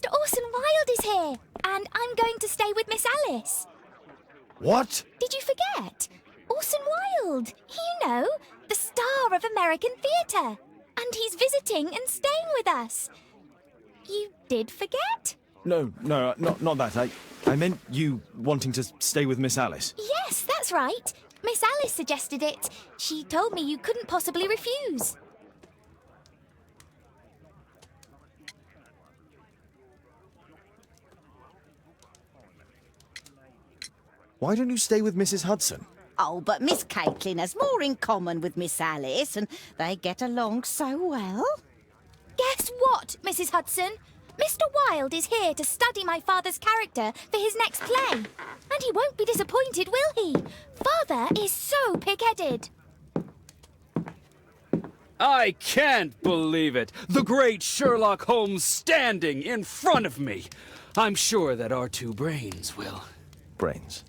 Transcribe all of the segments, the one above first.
Mr. Orson Wilde is here, and I'm going to stay with Miss Alice. What? Did you forget? Orson Wilde, you know, the star of American theatre. And he's visiting and staying with us. You did forget? No, not that. I meant you wanting to stay with Miss Alice. Yes, that's right. Miss Alice suggested it. She told me you couldn't possibly refuse. Why don't you stay with Mrs. Hudson? Oh, but Miss Caitlin has more in common with Miss Alice, and they get along so well. Guess what, Mrs. Hudson? Mr. Wilde is here to study my father's character for his next play. And he won't be disappointed, will he? Father is so pig-headed. I can't believe it! The great Sherlock Holmes standing in front of me! I'm sure that our two brains will... Brains.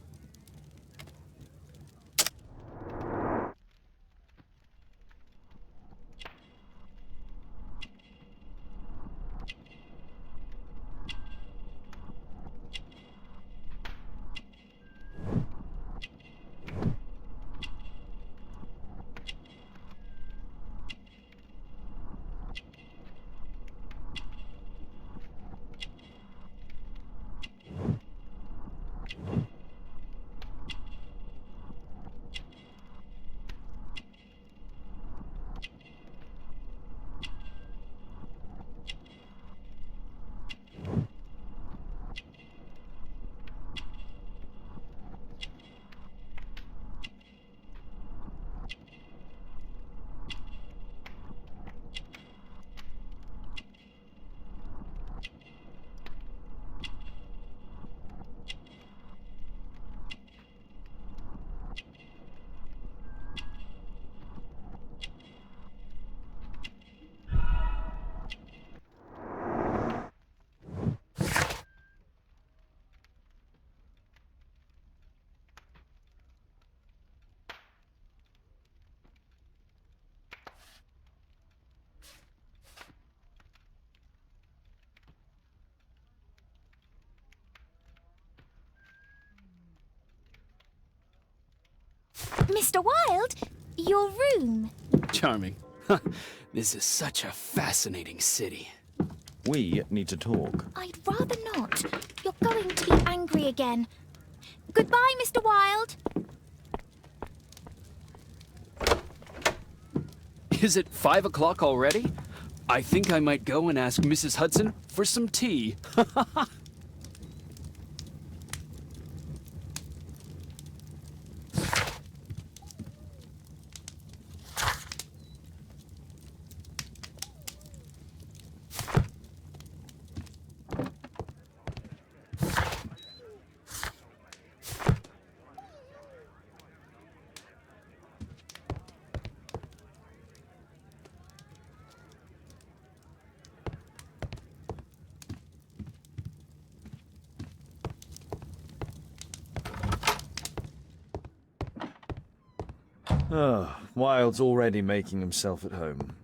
Mr. Wilde, your room. Charming. This is such a fascinating city. We need to talk. I'd rather not. You're going to be angry again. Goodbye, Mr. Wilde. Is it 5 o'clock already? I think I might go and ask Mrs. Hudson for some tea. Oh, Wilde's already making himself at home.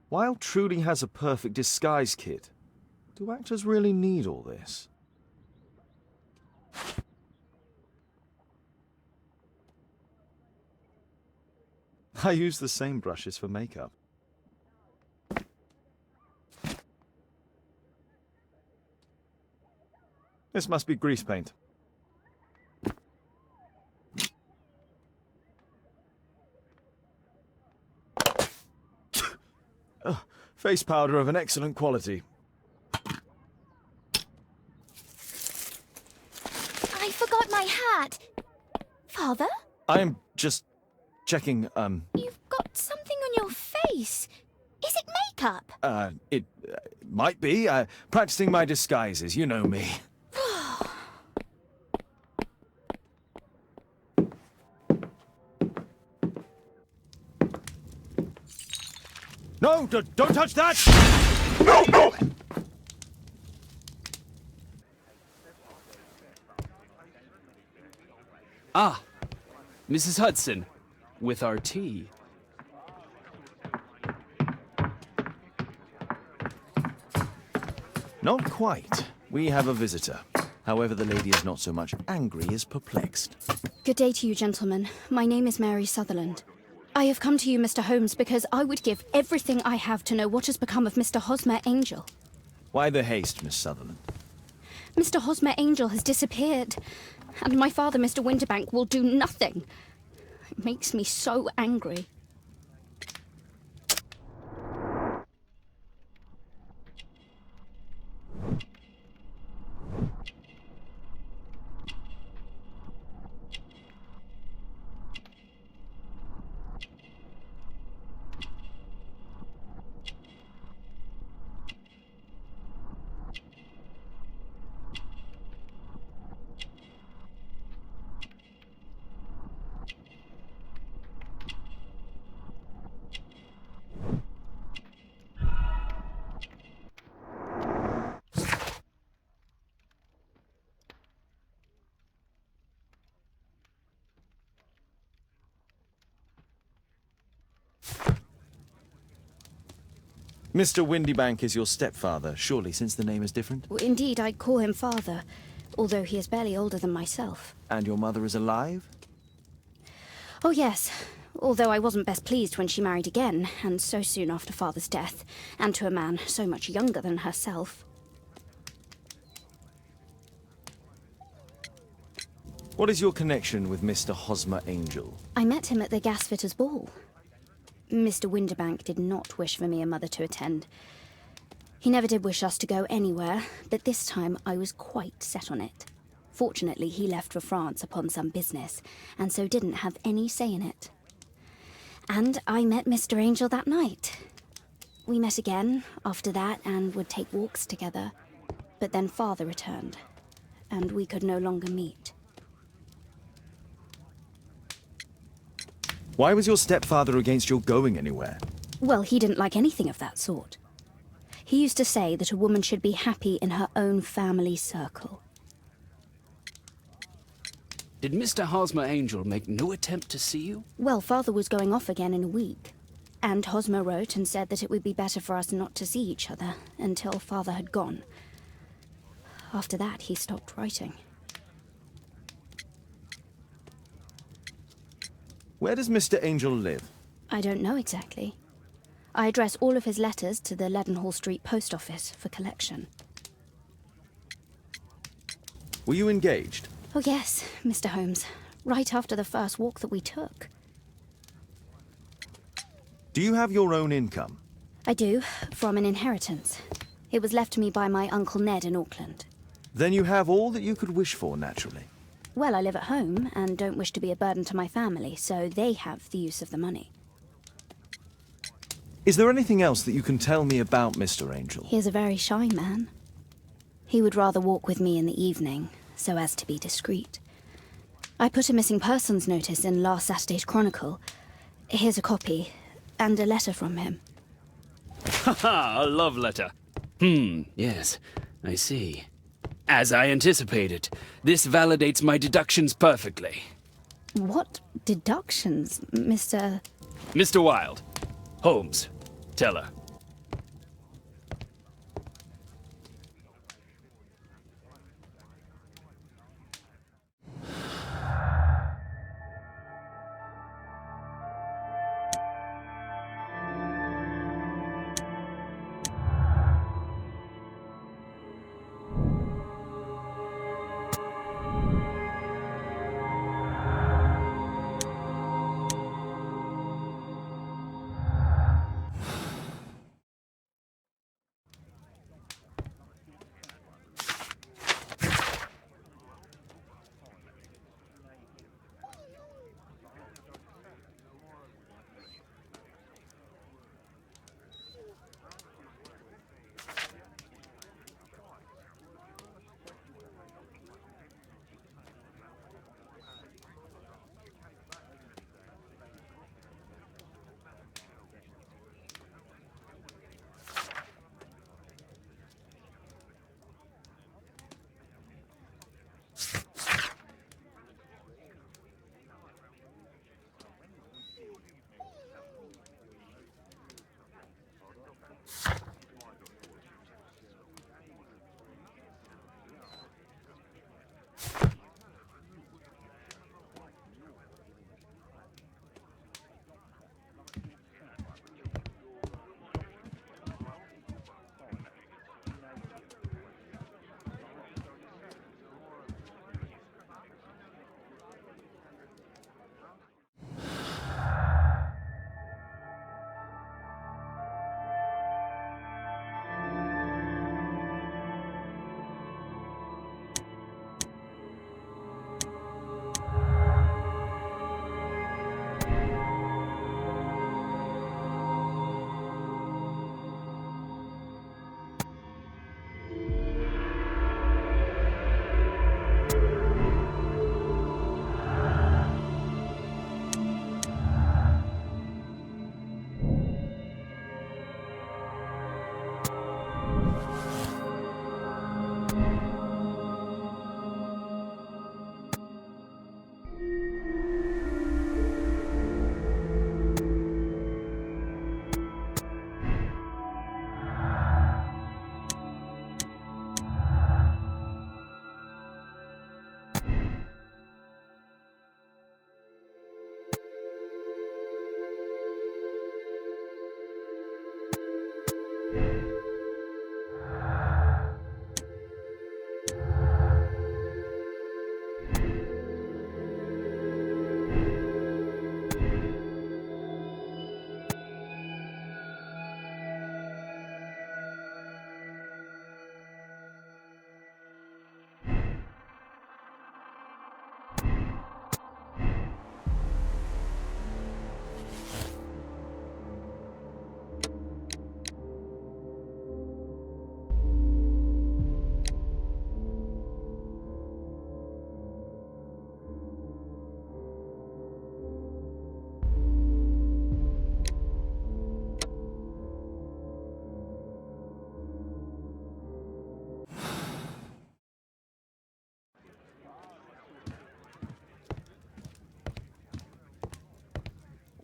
Wilde truly has a perfect disguise kit. Do actors really need all this? I use the same brushes for makeup. This must be grease paint. Face powder of an excellent quality. I forgot my hat. Father? I am just checking, You've got something on your face. Is it makeup? It might be. Practicing my disguises, you know me. No, don't touch that! No, no! Ah, Mrs. Hudson, with our tea. Not quite. We have a visitor. However, the lady is not so much angry as perplexed. Good day to you, gentlemen. My name is Mary Sutherland. I have come to you, Mr. Holmes, because I would give everything I have to know what has become of Mr. Hosmer Angel. Why the haste, Miss Sutherland? Mr. Hosmer Angel has disappeared, and my father, Mr. Winterbank, will do nothing. It makes me so angry. Mr. Windybank is your stepfather, surely, since the name is different? Indeed, I call him father, although he is barely older than myself. And your mother is alive? Oh, yes. Although I wasn't best pleased when she married again, and so soon after father's death, and to a man so much younger than herself. What is your connection with Mr. Hosmer Angel? I met him at the gasfitter's ball. Mr. Winterbank did not wish for me and Mother to attend. He never did wish us to go anywhere, but this time I was quite set on it. Fortunately, he left for France upon some business, and so didn't have any say in it. And I met Mr. Angel that night. We met again after that and would take walks together. But then Father returned, and we could no longer meet. Why was your stepfather against your going anywhere? Well, he didn't like anything of that sort. He used to say that a woman should be happy in her own family circle. Did Mr. Hosmer Angel make no attempt to see you? Well, Father was going off again in a week. And Hosmer wrote and said that it would be better for us not to see each other until Father had gone. After that, he stopped writing. Where does Mr. Angel live? I don't know exactly. I address all of his letters to the Leadenhall Street post office for collection. Were you engaged? Oh yes, Mr. Holmes. Right after the first walk that we took. Do you have your own income? I do, from an inheritance. It was left to me by my Uncle Ned in Auckland. Then you have all that you could wish for, naturally. Well, I live at home and don't wish to be a burden to my family, so they have the use of the money. Is there anything else that you can tell me about Mr. Angel? He is a very shy man. He would rather walk with me in the evening, so as to be discreet. I put a missing persons notice in last Saturday's Chronicle. Here's a copy, and a letter from him. Haha, a love letter. Yes, I see. As I anticipated, this validates my deductions perfectly. What deductions, Mr. Mr. Wilde. Holmes, tell her.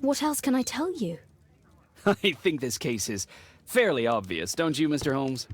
What else can I tell you? I think this case is fairly obvious, don't you, Mr. Holmes?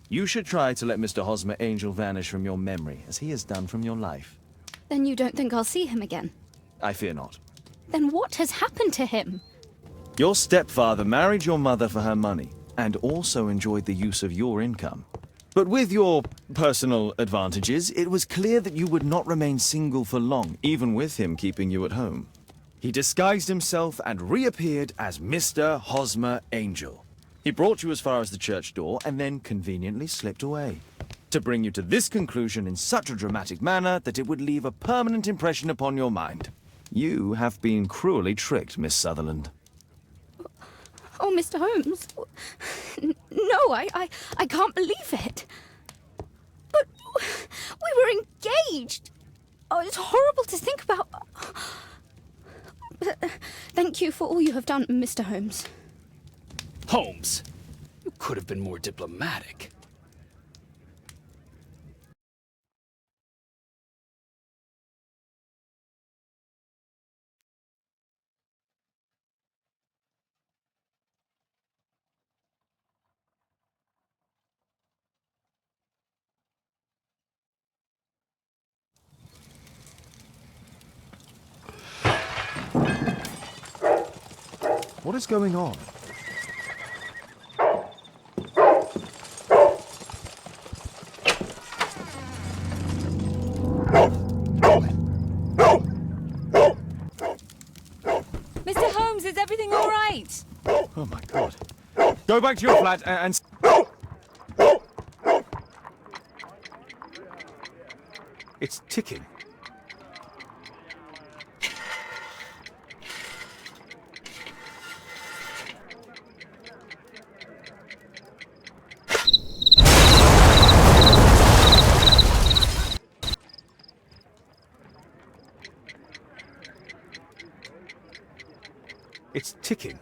You should try to let Mr. Hosmer Angel vanish from your memory, as he has done from your life. Then you don't think I'll see him again? I fear not. Then what has happened to him? Your stepfather married your mother for her money, and also enjoyed the use of your income. But with your personal advantages, it was clear that you would not remain single for long, even with him keeping you at home. He disguised himself and reappeared as Mr. Hosmer Angel. He brought you as far as the church door and then conveniently slipped away. To bring you to this conclusion in such a dramatic manner that it would leave a permanent impression upon your mind. You have been cruelly tricked, Miss Sutherland. Oh, Mr. Holmes. No, I can't believe it. But we were engaged. Oh, it's horrible to think about. But, thank you for all you have done, Mr. Holmes. Holmes, you could have been more diplomatic. What is going on? Mr. Holmes, is everything all right? Oh my god. Go back to your flat and... It's ticking. It's ticking.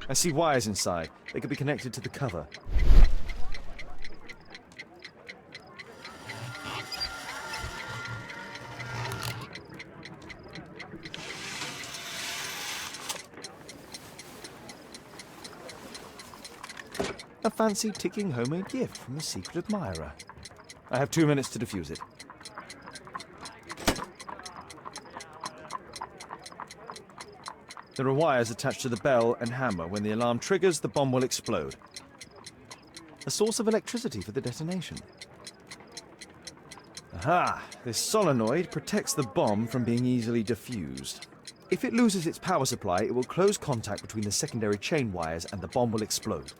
I see wires inside. They could be connected to the cover. A fancy ticking homemade gift from a secret admirer. I have 2 minutes to defuse it. There are wires attached to the bell and hammer. When the alarm triggers, the bomb will explode. A source of electricity for the detonation. Aha! This solenoid protects the bomb from being easily diffused. If it loses its power supply, it will close contact between the secondary chain wires and the bomb will explode.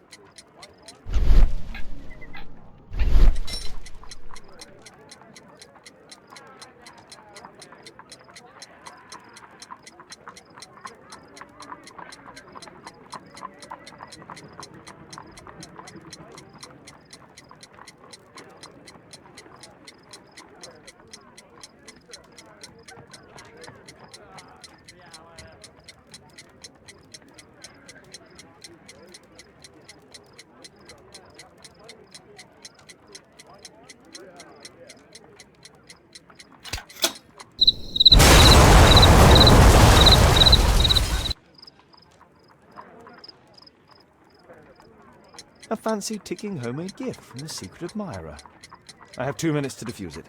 A fancy ticking homemade gift from the secret admirer. I have 2 minutes to defuse it.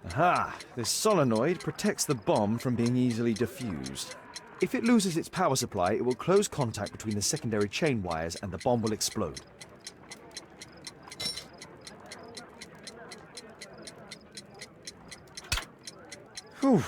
Aha! This solenoid protects the bomb from being easily diffused. If it loses its power supply, it will close contact between the secondary chain wires and the bomb will explode. Whew.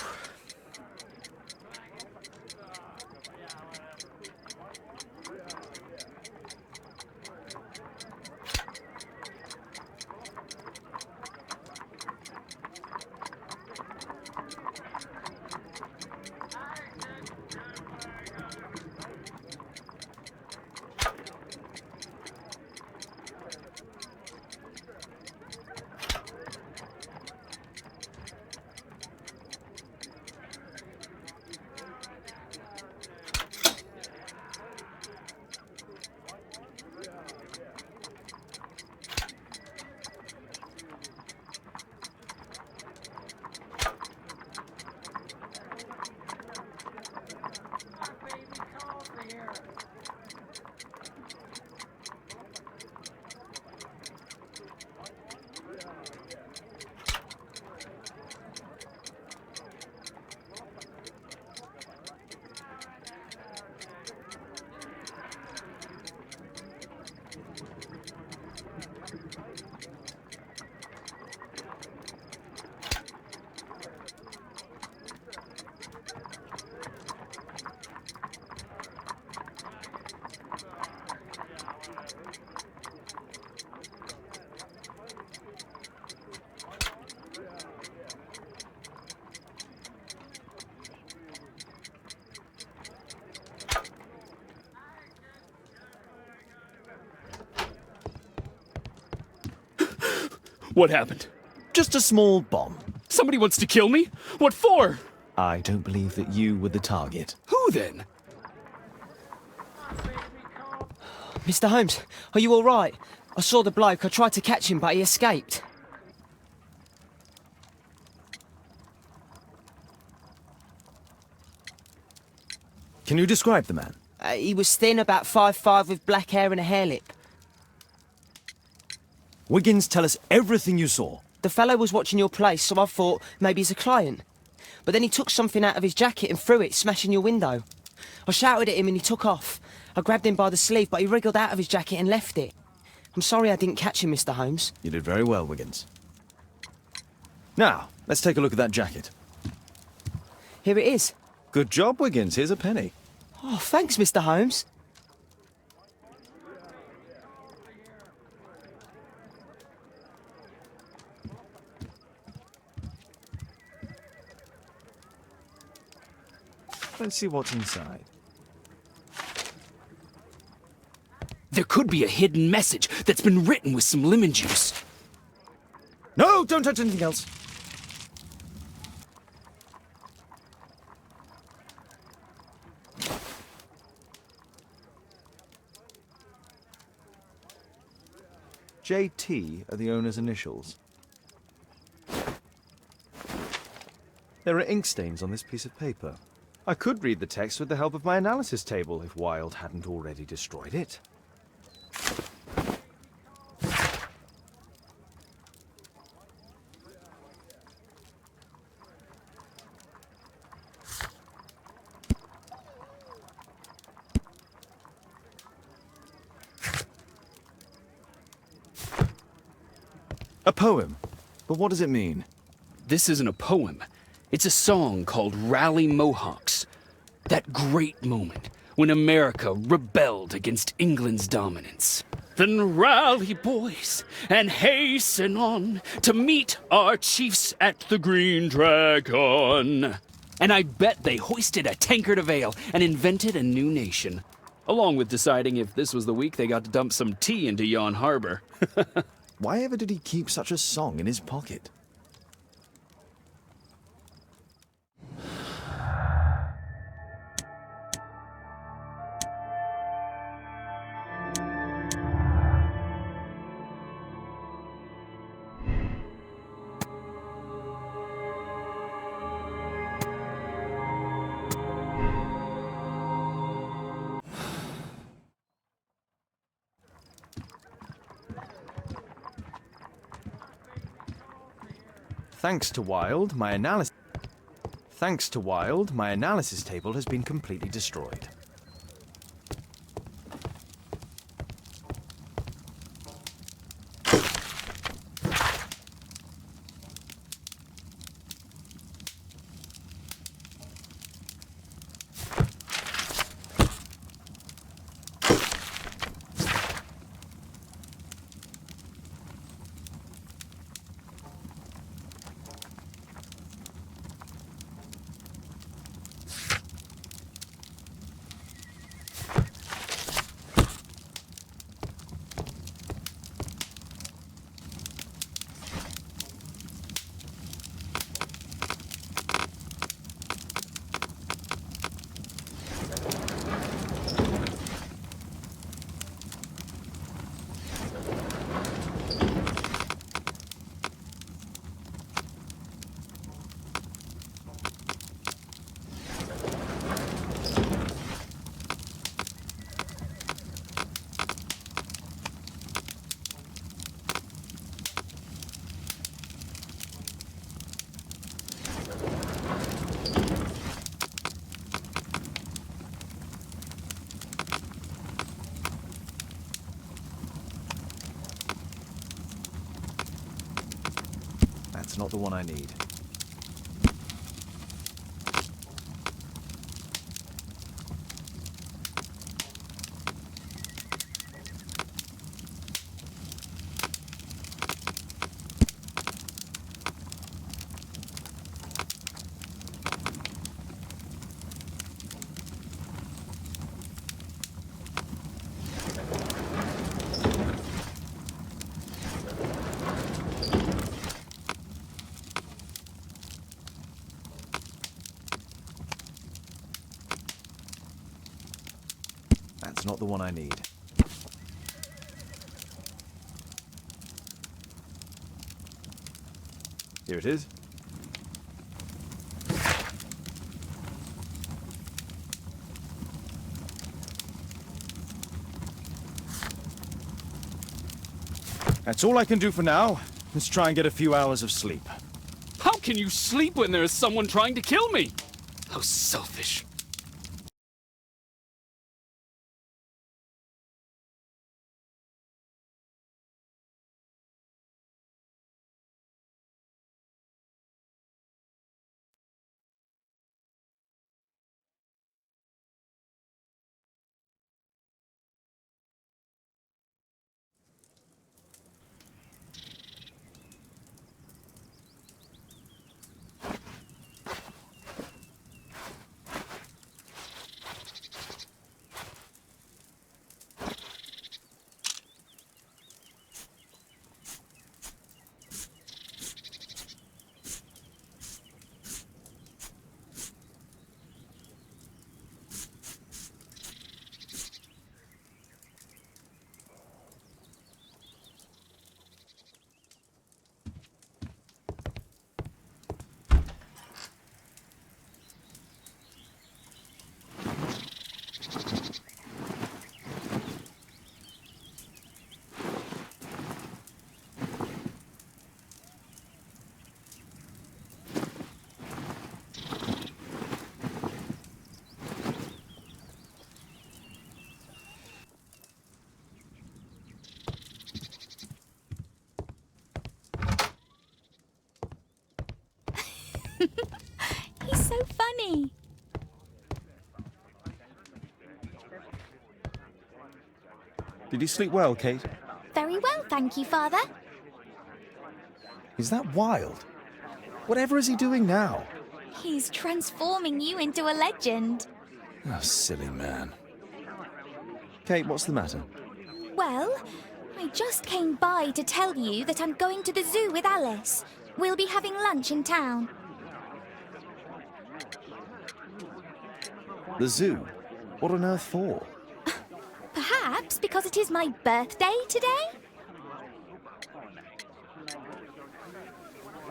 What happened? Just a small bomb. Somebody wants to kill me? What for? I don't believe that you were the target. Who then? Mr. Holmes, are you all right? I saw the bloke. I tried to catch him, but he escaped. Can you describe the man? He was thin, about 5'5", with black hair and a hare lip. Wiggins, tell us everything you saw. The fellow was watching your place, so I thought maybe he's a client. But then he took something out of his jacket and threw it, smashing your window. I shouted at him and he took off. I grabbed him by the sleeve, but he wriggled out of his jacket and left it. I'm sorry I didn't catch him, Mr. Holmes. You did very well, Wiggins. Now, let's take a look at that jacket. Here it is. Good job, Wiggins. Here's a penny. Oh, thanks, Mr. Holmes. Let's see what's inside. There could be a hidden message that's been written with some lemon juice. No, don't touch anything else. JT are the owner's initials. There are ink stains on this piece of paper. I could read the text with the help of my analysis table if Wilde hadn't already destroyed it. poem? But what does it mean? This isn't a poem. It's a song called Rally Mohawks. That great moment when America rebelled against England's dominance. Then rally, boys, and hasten on to meet our chiefs at the Green Dragon. And I bet they hoisted a tankard of ale and invented a new nation. Along with deciding if this was the week they got to dump some tea into Yon Harbor. Why ever did he keep such a song in his pocket? Thanks to Wild, my analysis table has been completely destroyed. That's not the one I need. That's not the one I need. Here it is. That's all I can do for now. Let's try and get a few hours of sleep. How can you sleep when there is someone trying to kill me? How selfish. He's so funny. Did you sleep well, Kate? Very well, thank you, Father. Is that Wild? Whatever is he doing now? He's transforming you into a legend. Oh, silly man. Kate, what's the matter? Well, I just came by to tell you that I'm going to the zoo with Alice. We'll be having lunch in town. The zoo? What on earth for? Perhaps because it is my birthday today?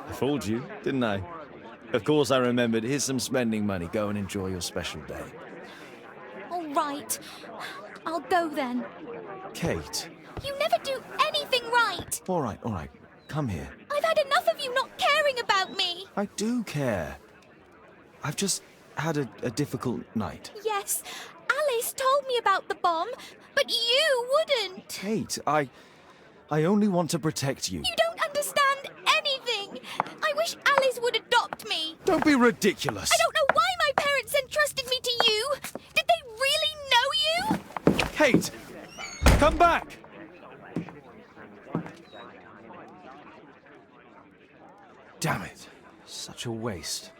I fooled you, didn't I? Of course I remembered. Here's some spending money. Go and enjoy your special day. All right. I'll go then. Kate. You never do anything right. All right. Come here. I've had enough of you not caring about me. I do care. I've just had a difficult night. Yes, Alice told me about the bomb, but you wouldn't. Kate, I only want to protect you. You don't understand anything. I wish Alice would adopt me. Don't be ridiculous. I don't know why my parents entrusted me to you. Did they really know you? Kate! Come back! Damn it. Such a waste.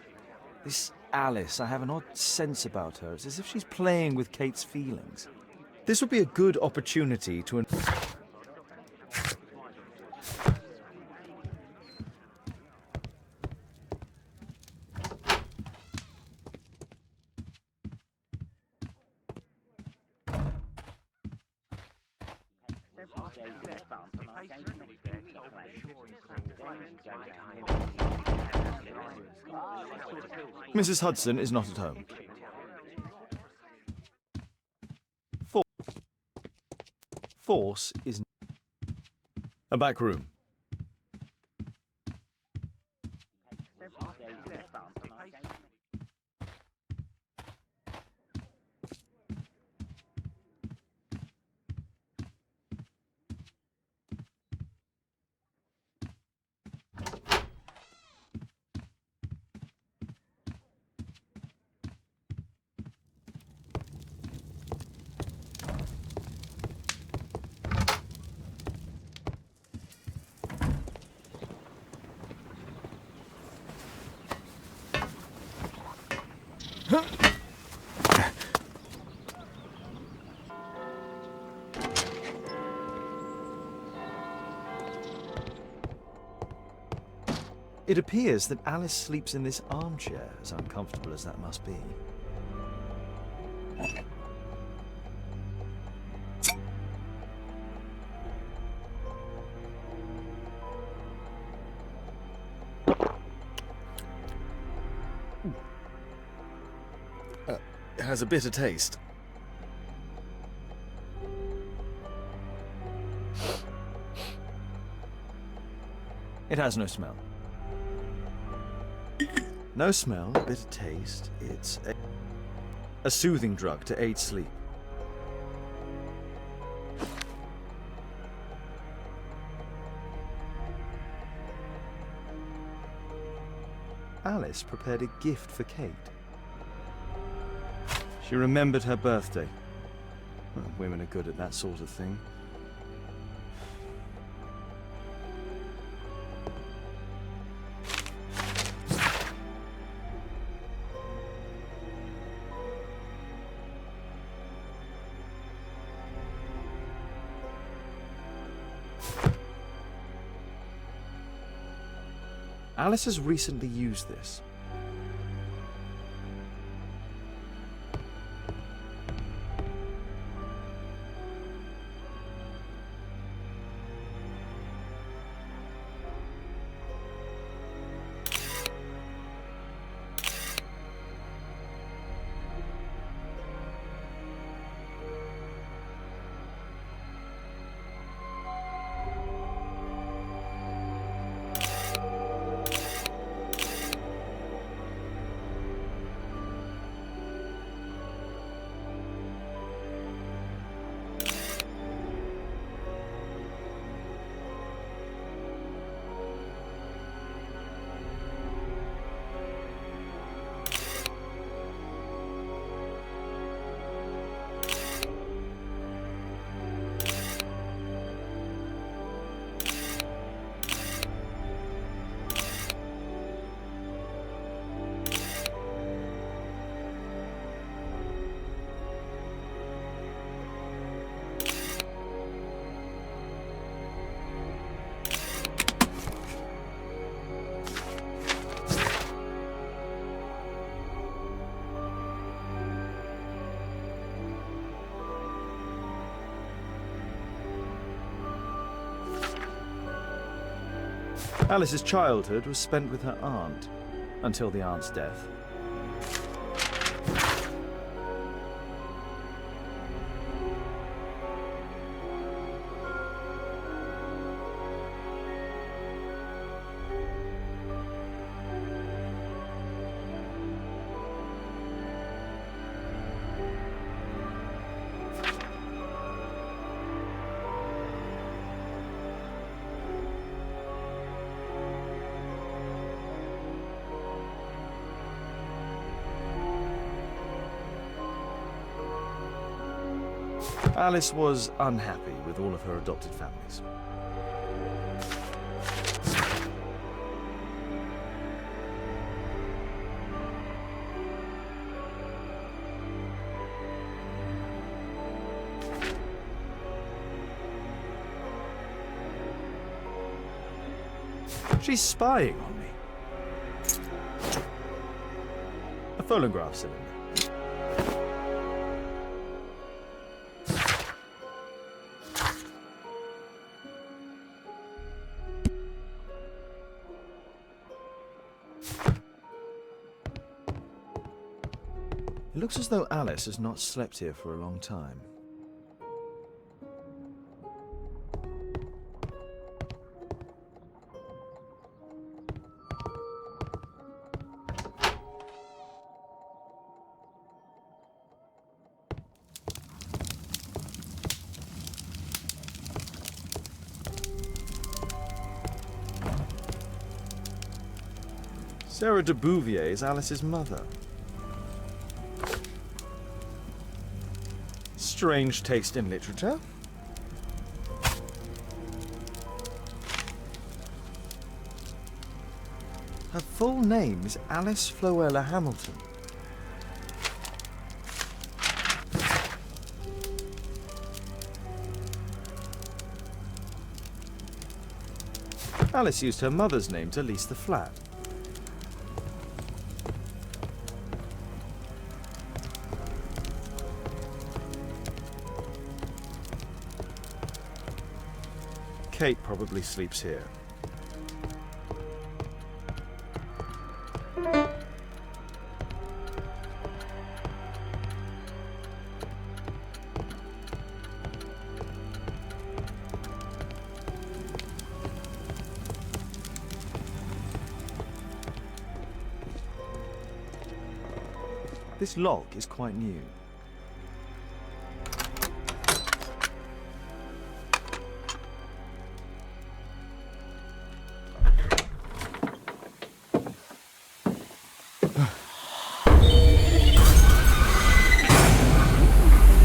This Alice, I have an odd sense about her. It's as if she's playing with Kate's feelings. This would be a good opportunity to... Mrs. Hudson is not at home. Force is... A back room. It appears that Alice sleeps in this armchair, as uncomfortable as that must be. It has a bitter taste. It has no smell. No smell, bitter taste. It's a soothing drug to aid sleep. Alice prepared a gift for Kate. She remembered her birthday. Well, women are good at that sort of thing. Alice has recently used this. Alice's childhood was spent with her aunt, until the aunt's death. Alice was unhappy with all of her adopted families. She's spying on me. A phonograph cylinder. It looks as though Alice has not slept here for a long time. Sarah de Bouvier is Alice's mother. Strange taste in literature. Her full name is Alice Floella Hamilton. Alice used her mother's name to lease the flat. Kate probably sleeps here. This lock is quite new.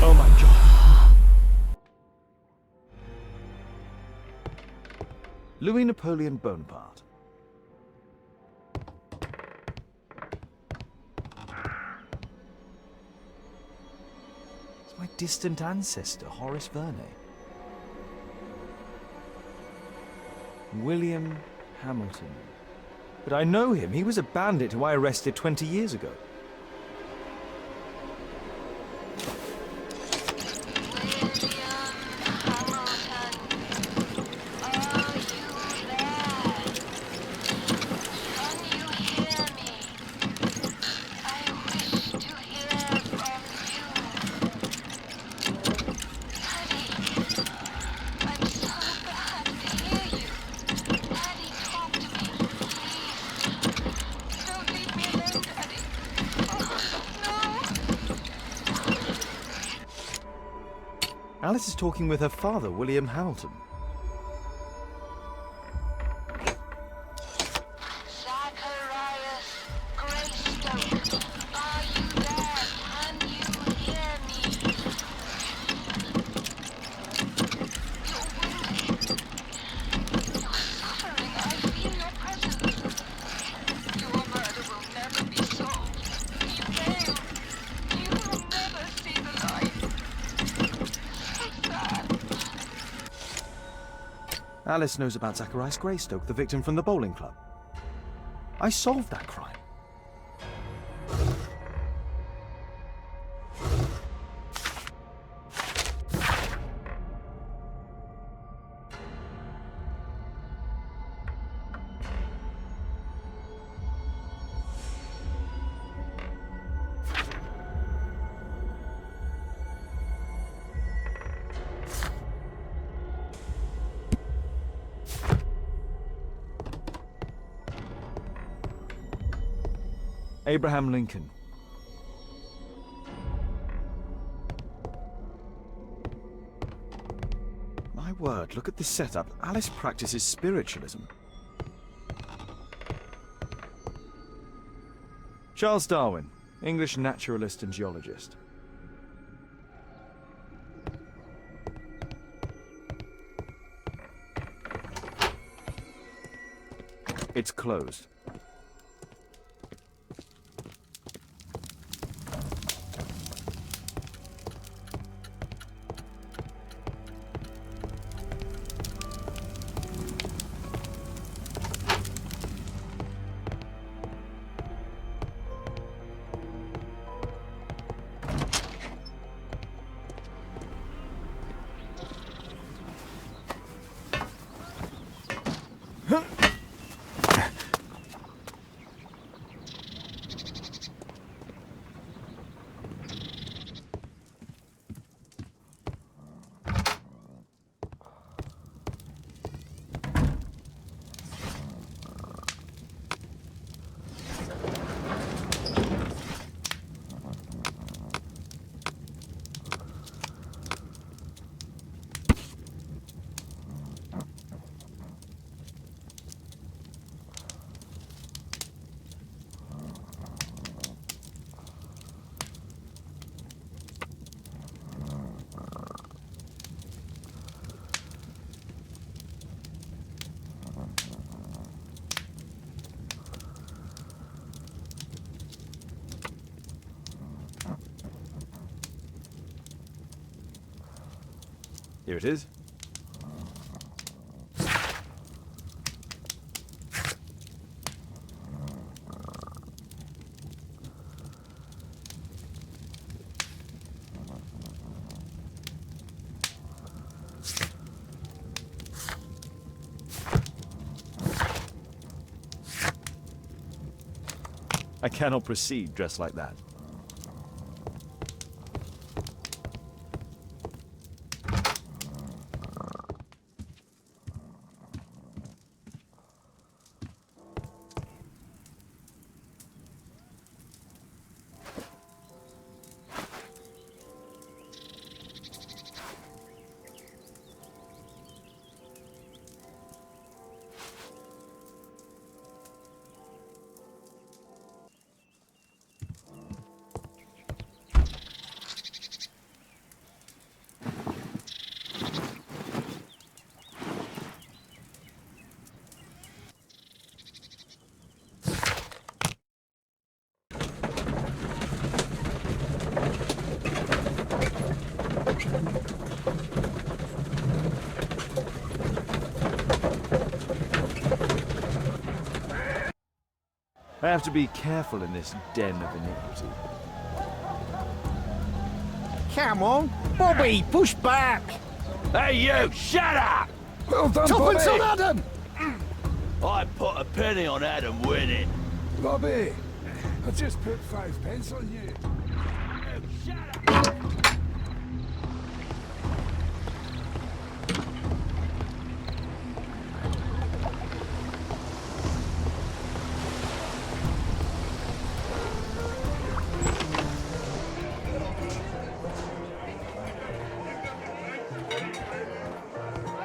Oh my God. Louis Napoleon Bonaparte. My distant ancestor, Horace Verne. William Hamilton. But I know him. He was a bandit who I arrested 20 years ago. Alice is talking with her father, William Hamilton. Alice knows about Zacharias Greystoke, the victim from the bowling club. I solved that crime. Abraham Lincoln. My word, look at this setup. Alice practices spiritualism. Charles Darwin, English naturalist and geologist. It's closed. Here it is. I cannot proceed dressed like that. I have to be careful in this den of iniquity. Come on, Bobby, push back! Hey you, shut up! Well done, Tuppence Bobby! on Adam! I put a penny on Adam winning. Bobby, I just put 5 pence on you. Shut up!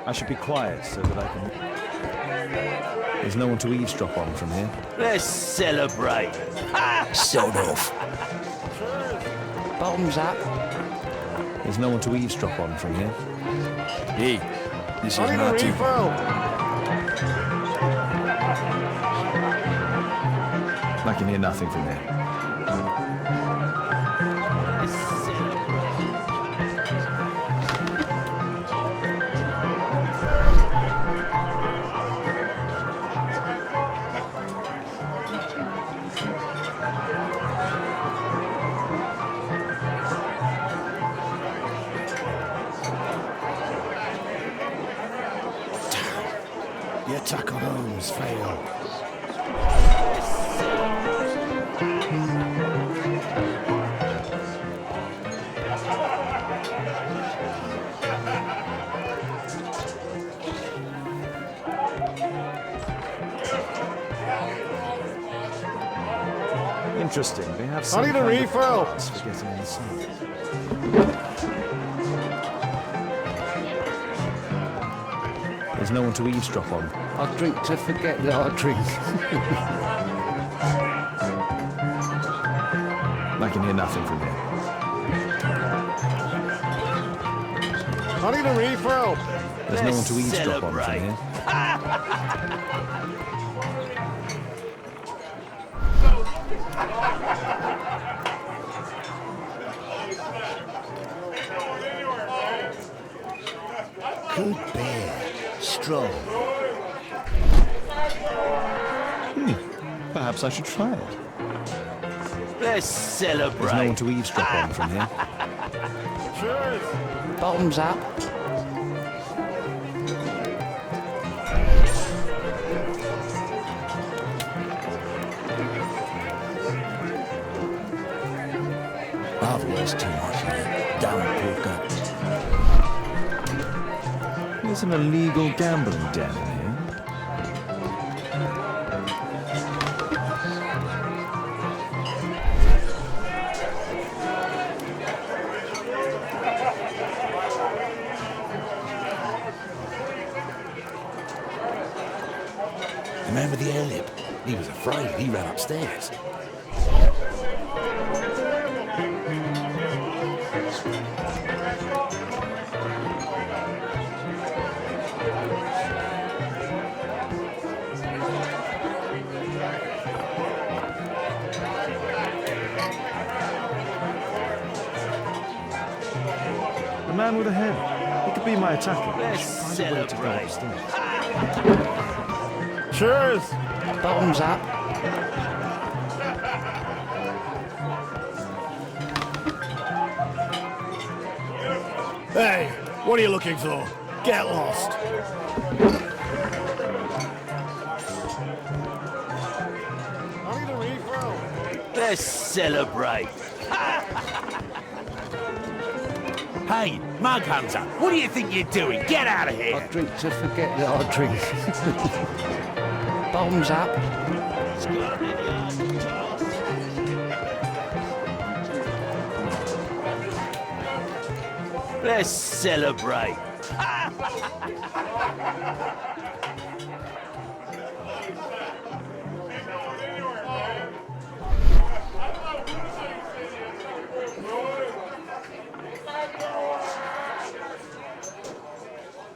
I should be quiet so that I can... There's no one to eavesdrop on from here. Let's celebrate. Sold off. Bottoms up. There's no one to eavesdrop on from here. Hey, this is Marty. I can hear nothing from here. The attack on Holmes failed. Interesting. They have I some need a kind of refill. pass for getting inside. There's no one to eavesdrop on. I drink to forget that I drink. I can hear nothing from here. I need a refill. There's no one to eavesdrop on from here. Good beer. Strong. Perhaps I should try it. Let's There's no one celebrate. to eavesdrop on from here. Cheers. Bottoms up. Obvious too much here. Don't walk up. There's an illegal gambling den in here. Remember the airlip? He was afraid. He ran upstairs. The man with a head. He could be my attacker. Let's Find a way to go celebrate. upstairs. Cheers. Bottoms up. Hey, what are you looking for? Get lost. I need a refill. Let's celebrate. Hey, Mug Hunter, what do you think you're doing? Get out of I here. drink to forget that I drink. Bottoms up. Let's celebrate.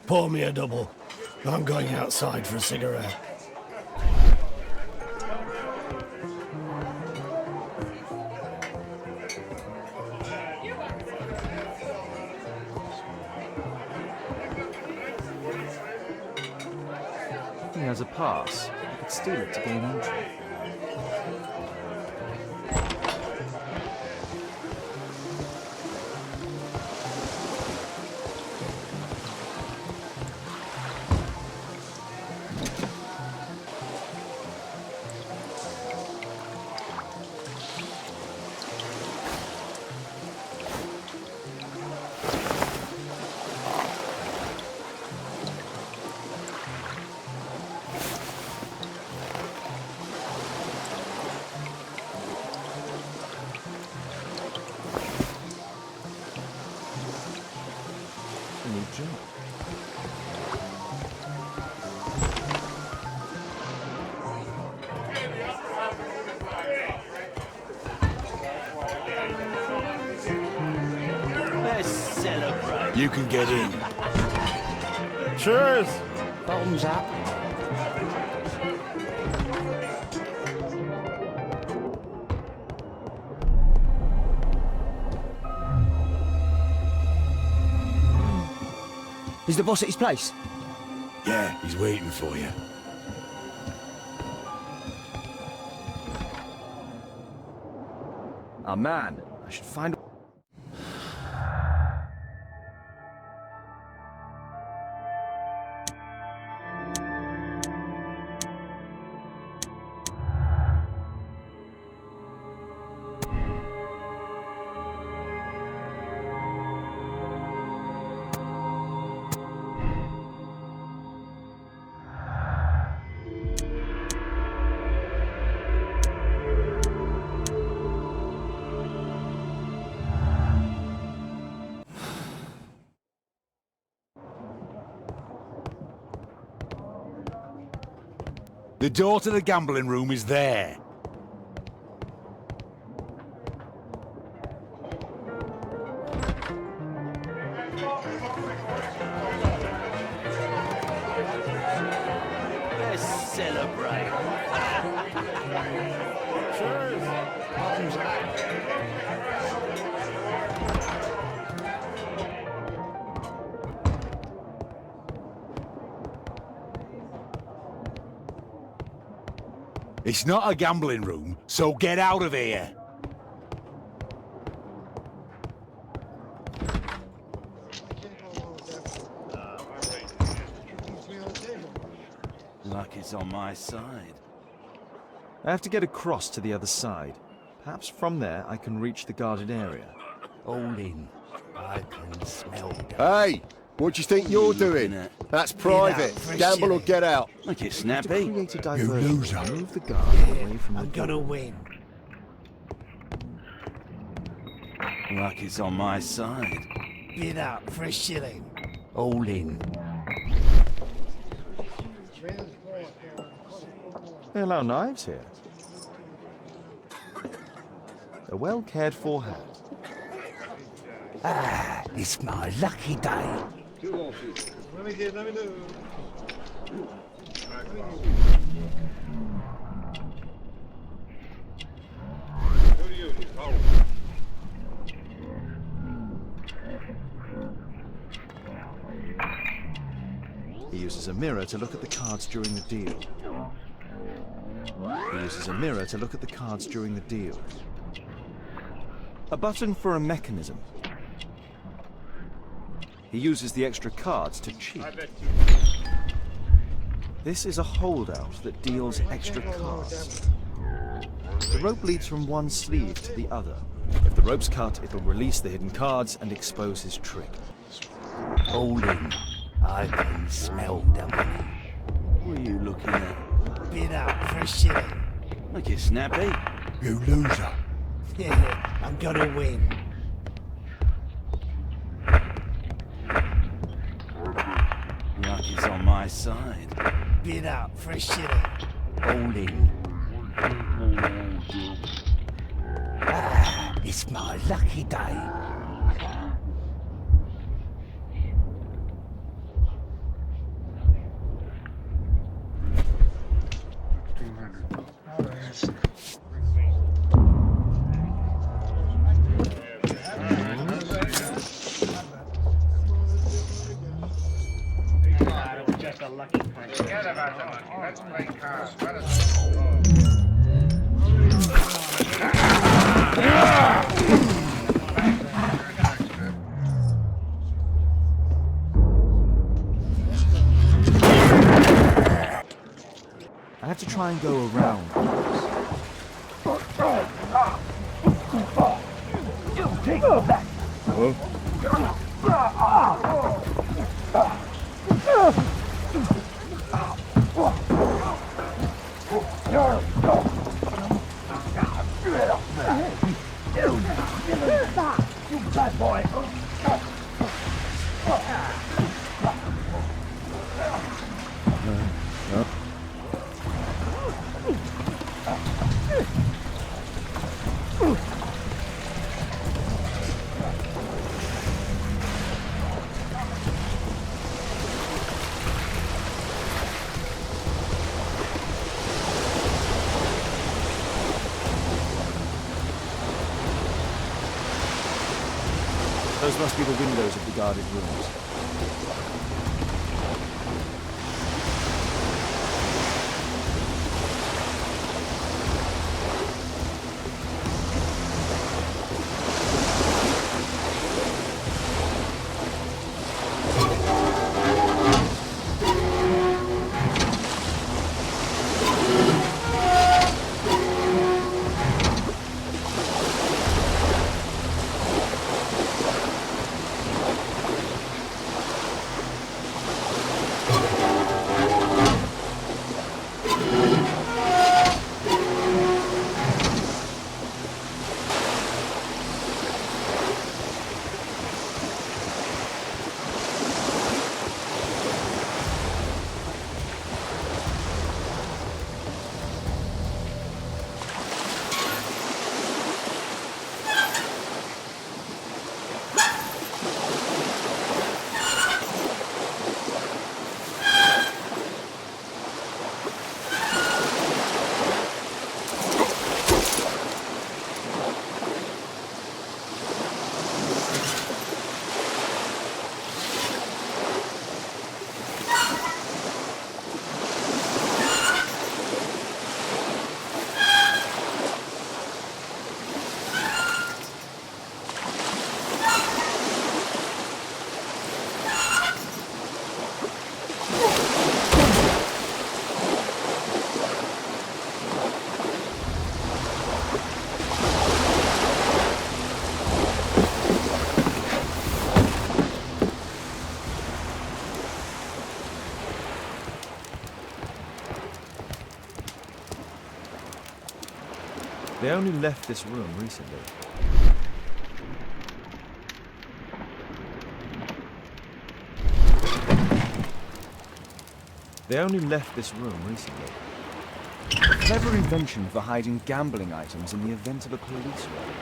Pour me a double. I'm going outside for a cigarette. He has a pass. I could steal it to gain entry. A new job. Let's celebrate. You can get in. Cheers. Bottoms up. Is the boss at his place? Yeah, he's waiting for you. Ah, man. I should find... The door to the gambling room is there. Let's celebrate. It's not a gambling room, so get out of here. Luck is on my side. I have to get across to the other side. Perhaps from there I can reach the guarded area. All in. I can smell them. Hey, what do you think you're doing? That's private. Gamble or get out. Look, it's To snappy. create a diversion, loser. move the guard away from the door. win. Luck is on my side. Bid up for a shilling. All in. They allow knives here. A well cared for hand. Ah, it's my lucky day. He uses a mirror to look at the cards during the deal. He uses a mirror to look at the cards during the deal. A button for a mechanism. He uses the extra cards to cheat. This is a holdout that deals extra cards. The rope leads from one sleeve to the other. If the rope's cut, it'll release the hidden cards and expose his trick. All in. I can smell them. What are you looking at? Bid up for a shilling. Look, it's snappy. You loser. Yeah, I'm gonna win. Luck is on my side. Bid up for a shilling. All in. Ah, it's my lucky day. I have to try and go around. Those must be the windows of the guarded rooms. They only left this room recently. They only left this room recently. A clever invention for hiding gambling items in the event of a police raid.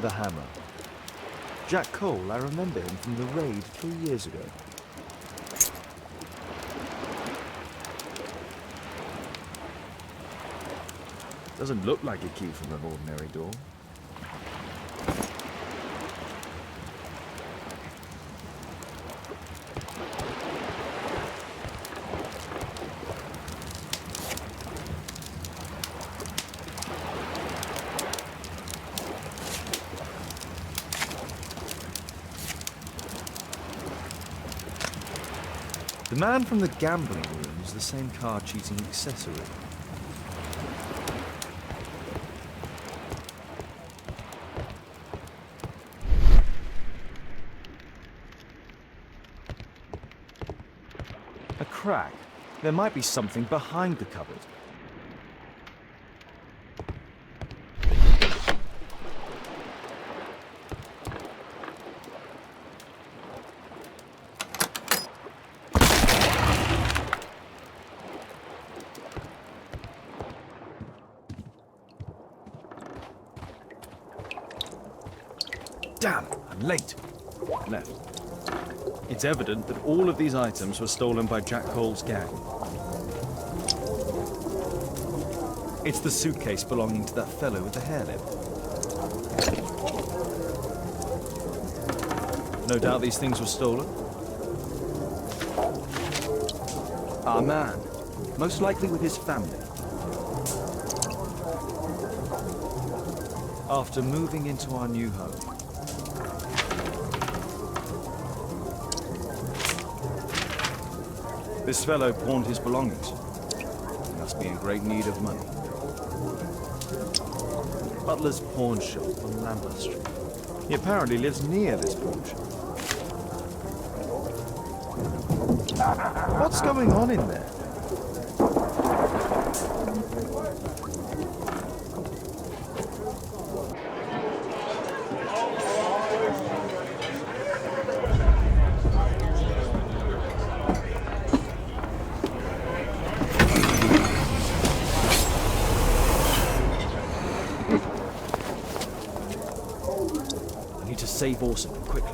The hammer. Jack Cole, I remember him from the raid 3 years ago. Doesn't look like a key from an ordinary door. The man from the gambling room is the same card cheating accessory. A crack. There might be something behind the cupboard. Damn, I'm late. Left. It's evident that all of these items were stolen by Jack Cole's gang. It's the suitcase belonging to that fellow with the hairlip. No doubt these things were stolen. Our man, most likely with his family. After moving into our new home. This fellow pawned his belongings. He must be in great need of money. Butler's pawn shop on Lambeth Street. He apparently lives near this pawn shop. What's going on in there? Save Orson quickly.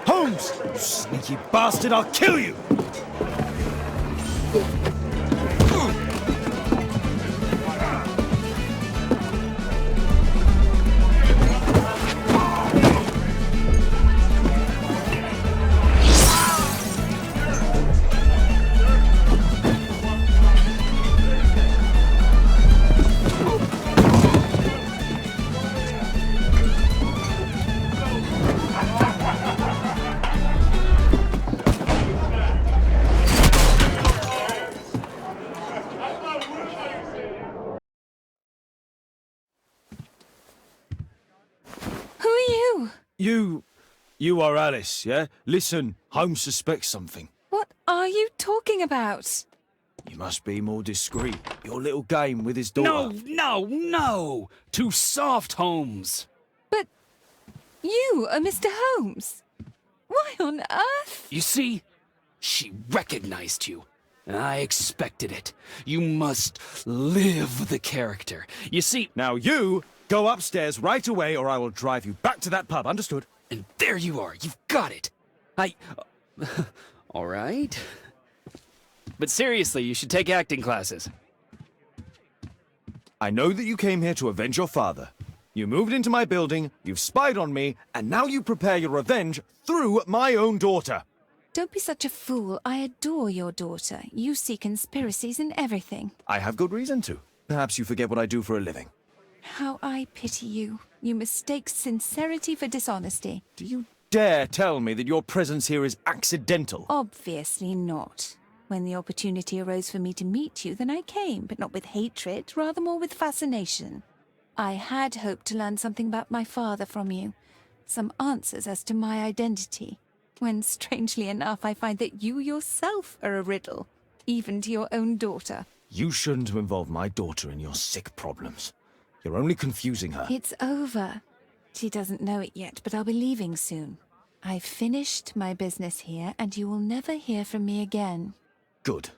Holmes! You sneaky bastard, I'll kill you! You are Alice, yeah? Listen, Holmes suspects something. What are you talking about? You must be more discreet. Your little game with his daughter. No! Too soft, Holmes. But you are Mr. Holmes. Why on earth? You see, she recognized you. I expected it. You must live the character. You see... Now you go upstairs right away or I will drive you back to that pub, understood? And there you are. You've got it. All right. But seriously, you should take acting classes. I know that you came here to avenge your father, You moved into my building, you've spied on me, and now you prepare your revenge through my own daughter. Don't be such a fool. I adore your daughter. You see conspiracies in everything. I have good reason to. Perhaps you forget what I do for a living. How I pity you. You mistake sincerity for dishonesty. Do you dare tell me that your presence here is accidental? Obviously not. When the opportunity arose for me to meet you, then I came, but not with hatred, rather more with fascination. I had hoped to learn something about my father from you. Some answers as to my identity. When, strangely enough, I find that you yourself are a riddle, even to your own daughter. You shouldn't have involved my daughter in your sick problems. You're only confusing her. It's over. She doesn't know it yet, but I'll be leaving soon. I've finished my business here, and you will never hear from me again. Good.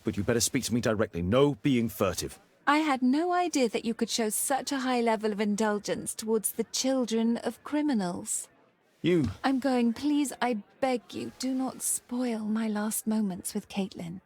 But you better speak to me directly. No being furtive. I had no idea that you could show such a high level of indulgence towards the children of criminals. I'm going. Please, I beg you, do not spoil my last moments with Caitlin.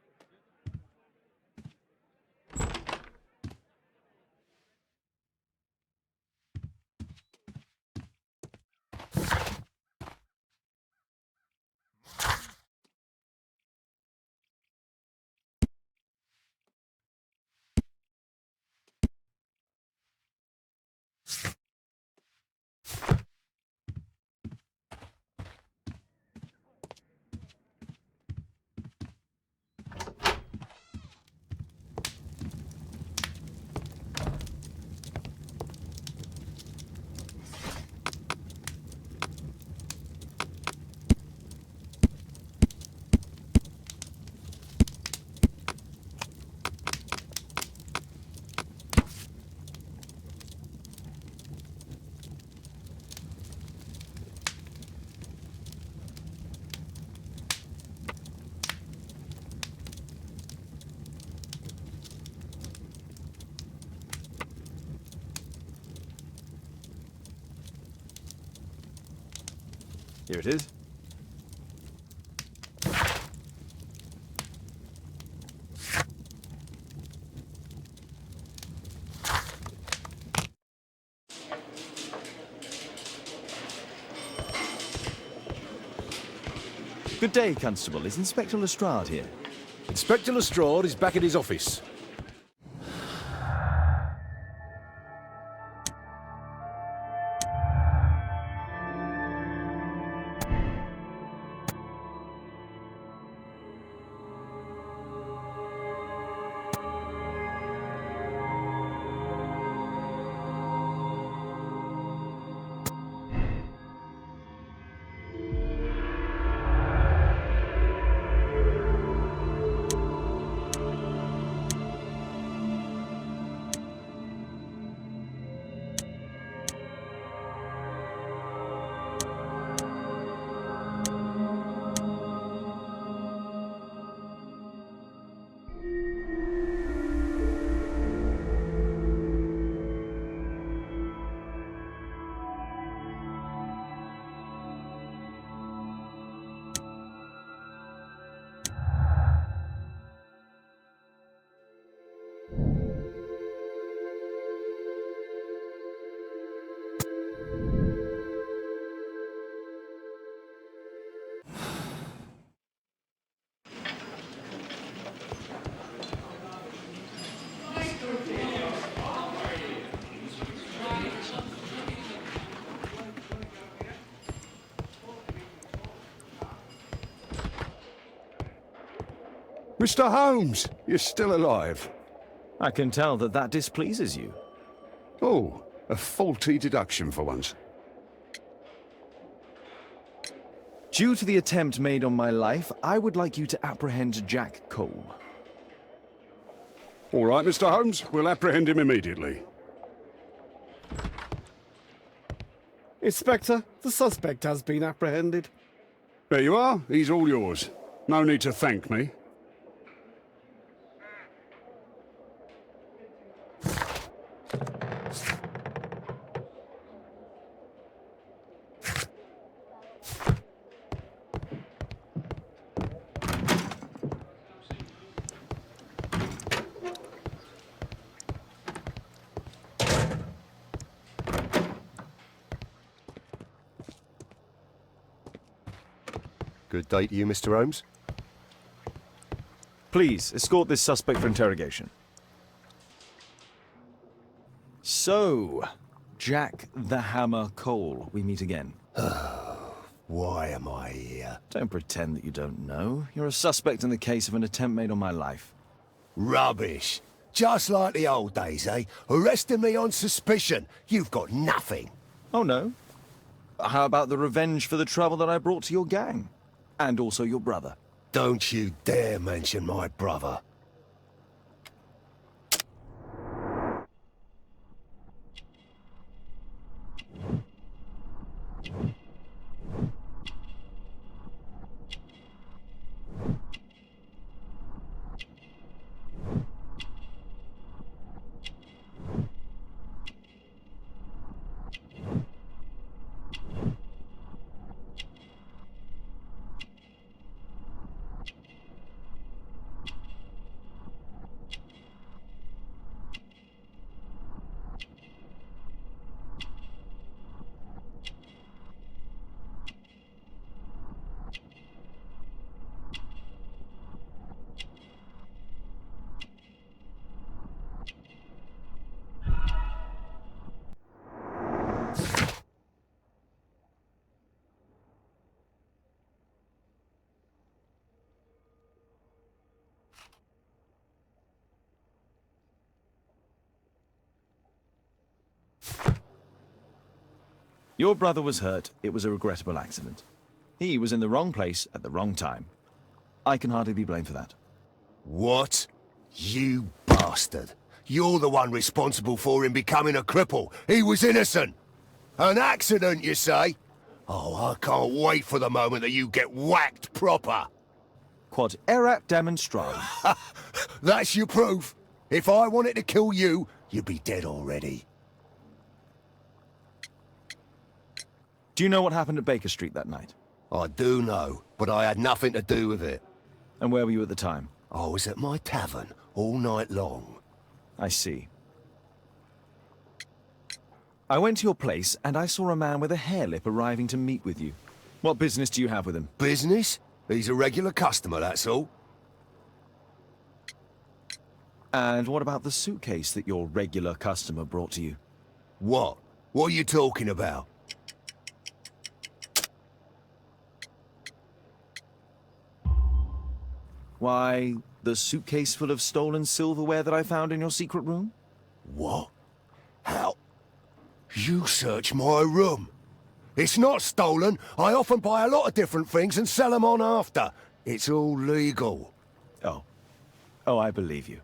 Here it is. Good day, Constable. Is Inspector Lestrade here? Inspector Lestrade is back at his office. Mr. Holmes, you're still alive. I can tell that that displeases you. Oh, a faulty deduction for once. Due to the attempt made on my life, I would like you to apprehend Jack Cole. All right, Mr. Holmes, we'll apprehend him immediately. Inspector, the suspect has been apprehended. There you are. He's all yours. No need to thank me. Good day to you, Mr. Holmes. Please, escort this suspect for interrogation. So, Jack the Hammer Cole, we meet again. Why am I here? Don't pretend that you don't know. You're a suspect in the case of an attempt made on my life. Rubbish. Just like the old days, eh? Arresting me on suspicion. You've got nothing. Oh, no? How about the revenge for the trouble that I brought to your gang? And also your brother. Don't you dare mention my brother. Your brother was hurt. It was a regrettable accident. He was in the wrong place at the wrong time. I can hardly be blamed for that. What? You bastard. You're the one responsible for him becoming a cripple. He was innocent. An accident, you say? Oh, I can't wait for the moment that you get whacked proper. Quod erat demonstrandum. That's your proof. If I wanted to kill you, you'd be dead already. Do you know what happened at Baker Street that night? I do know, but I had nothing to do with it. And where were you at the time? I was at my tavern all night long. I see. I went to your place and I saw a man with a hair lip arriving to meet with you. What business do you have with him? Business? He's a regular customer, that's all. And what about the suitcase that your regular customer brought to you? What? What are you talking about? Why, the suitcase full of stolen silverware that I found in your secret room? What? How? You searched my room. It's not stolen. I often buy a lot of different things and sell them on after. It's all legal. Oh. Oh, I believe you.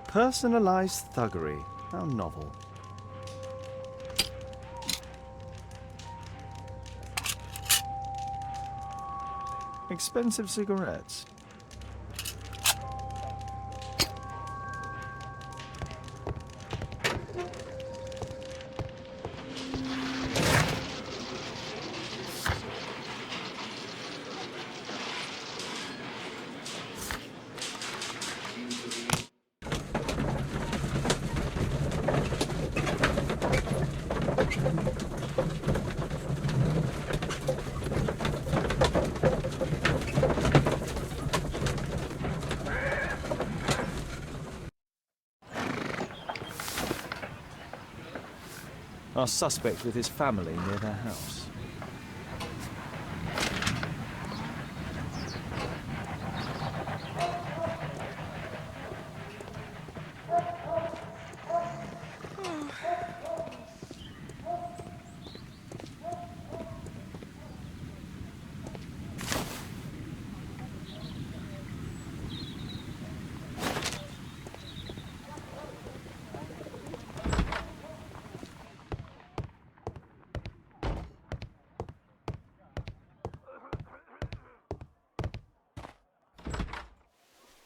Personalized thuggery. How novel. Expensive cigarettes. Our suspect with his family near their house.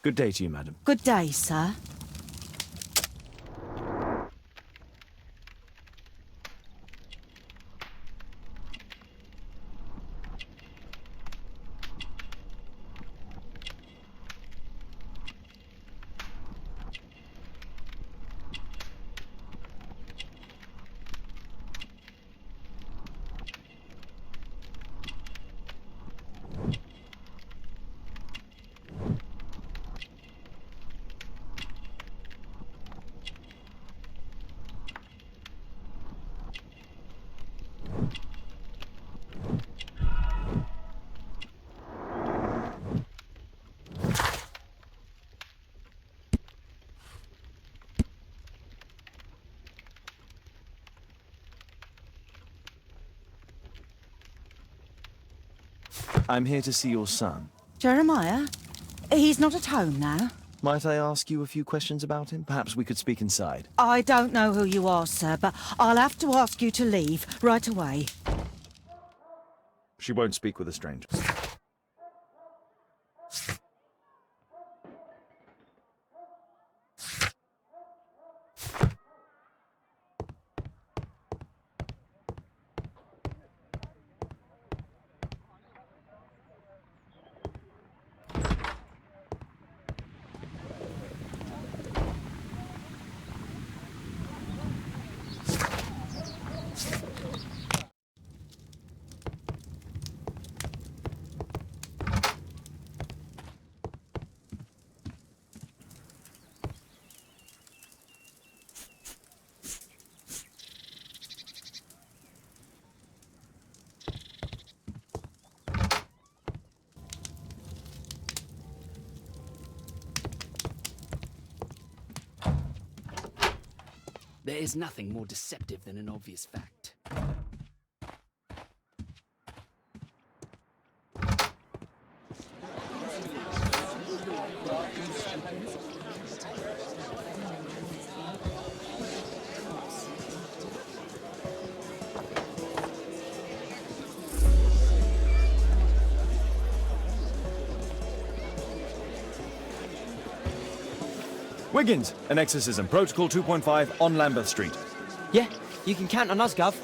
Good day to you, madam. Good day, sir. I'm here to see your son. Jeremiah? He's not at home now. Might I ask you a few questions about him? Perhaps we could speak inside. I don't know who you are, sir, but I'll have to ask you to leave right away. She won't speak with a stranger. There is nothing more deceptive than an obvious fact. Wiggins, an exorcism. Protocol 2.5 on Lambeth Street. Yeah, you can count on us, Gov.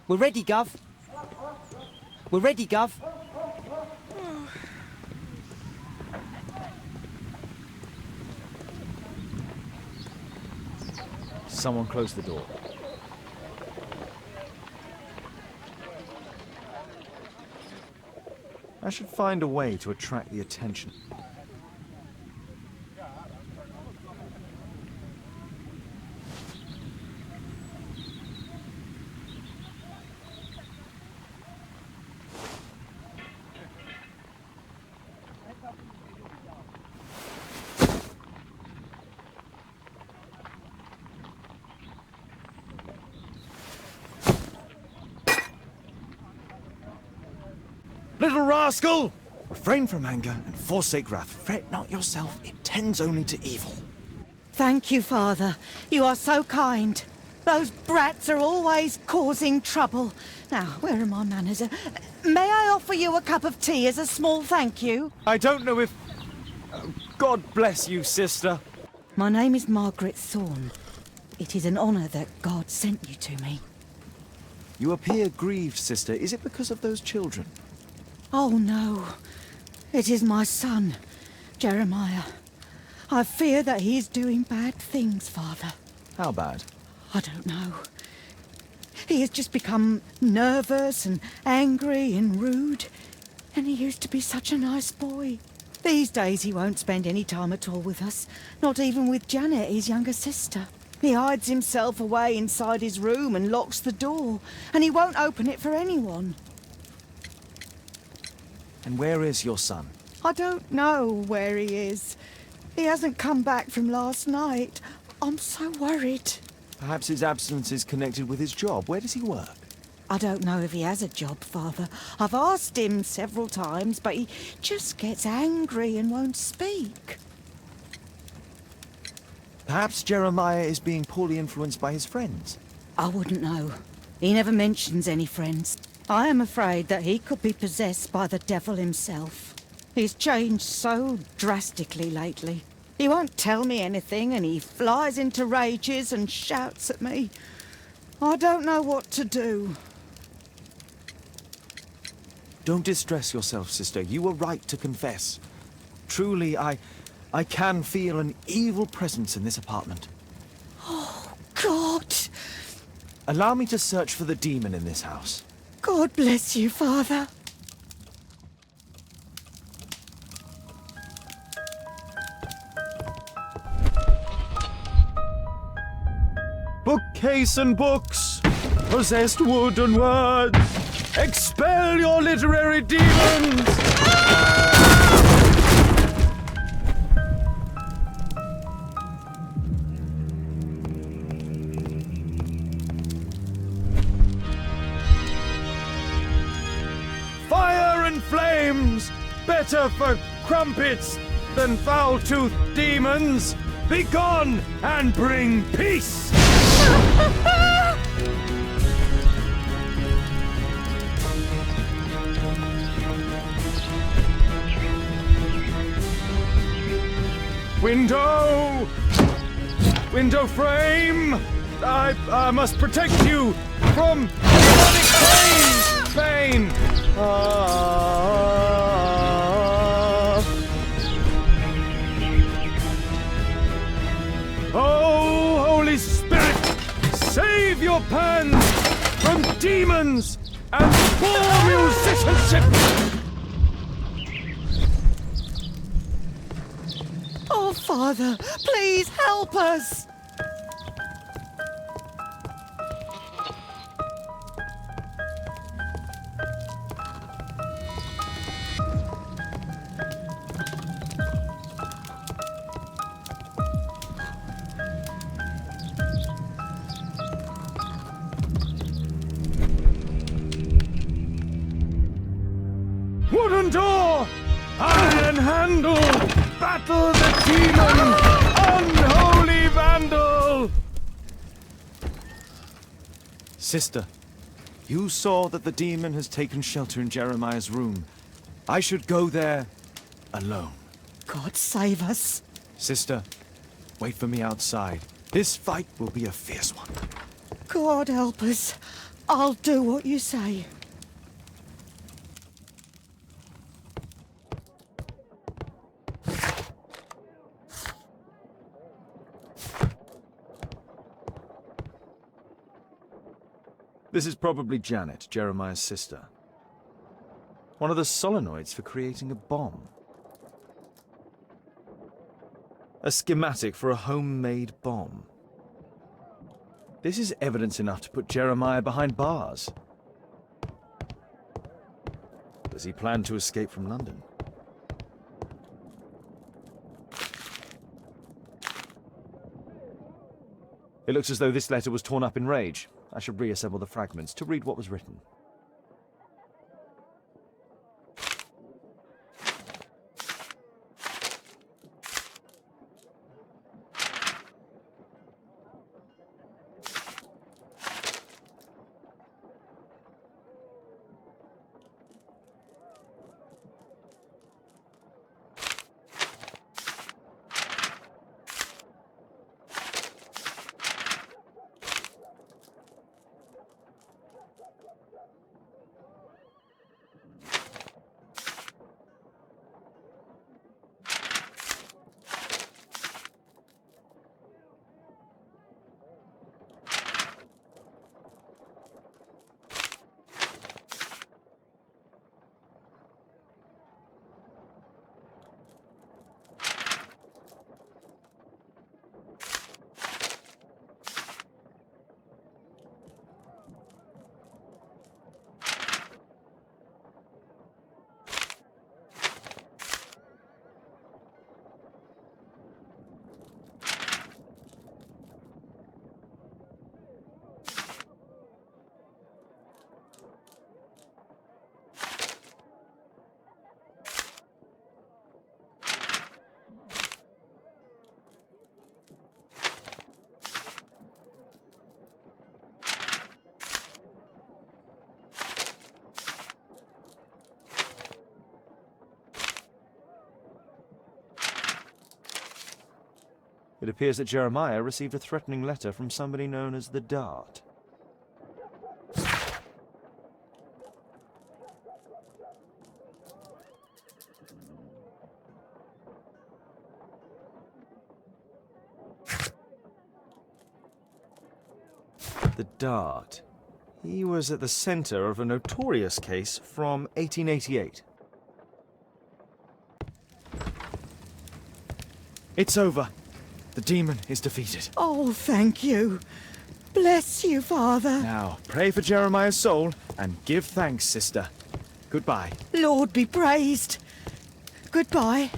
We're ready, Gov. We're ready, Gov. Someone close the door. I should find a way to attract the attention. Little rascal! Refrain from anger and forsake wrath. Fret not yourself, it tends only to evil. Thank you, Father. You are so kind. Those brats are always causing trouble. Now, where are my manners? May I offer you a cup of tea as a small thank you? I don't know if... God bless you, sister. My name is Margaret Thorne. It is an honour that God sent you to me. You appear grieved, sister. Is it because of those children? Oh, no. It is my son, Jeremiah. I fear that he's doing bad things, Father. How bad? I don't know. He has just become nervous and angry and rude. And he used to be such a nice boy. These days he won't spend any time at all with us. Not even with Janet, his younger sister. He hides himself away inside his room and locks the door. And he won't open it for anyone. And where is your son? I don't know where he is. He hasn't come back from last night. I'm so worried. Perhaps his absence is connected with his job. Where does he work? I don't know if he has a job, Father. I've asked him several times, but he just gets angry and won't speak. Perhaps Jeremiah is being poorly influenced by his friends. I wouldn't know. He never mentions any friends. I am afraid that he could be possessed by the devil himself. He's changed so drastically lately. He won't tell me anything, and he flies into rages and shouts at me. I don't know what to do. Don't distress yourself, sister. You were right to confess. Truly, I can feel an evil presence in this apartment. Oh, God! Allow me to search for the demon in this house. God bless you, Father. Bookcase and books, possessed wood and words, expel your literary demons! Fire and flames, better for crumpets than foul-toothed demons. Begone and bring peace! Window frame! I must protect you from demonic pain! Oh, Holy Spirit, save your pans from demons and poor musicianship! Oh, Father, please help us! Wooden door! Iron handle! Battle the demon! Unholy vandal! Sister, you saw that the demon has taken shelter in Jeremiah's room. I should go there alone. God save us. Sister, wait for me outside. This fight will be a fierce one. God help us. I'll do what you say. This is probably Janet, Jeremiah's sister. One of the solenoids for creating a bomb. A schematic for a homemade bomb. This is evidence enough to put Jeremiah behind bars. Does he plan to escape from London? It looks as though this letter was torn up in rage. I should reassemble the fragments to read what was written. It appears that Jeremiah received a threatening letter from somebody known as the Dart. The Dart. He was at the center of a notorious case from 1888. It's over. The demon is defeated. Oh, thank you. Bless you, Father. Now, pray for Jeremiah's soul and give thanks, sister. Goodbye. Lord be praised. Goodbye.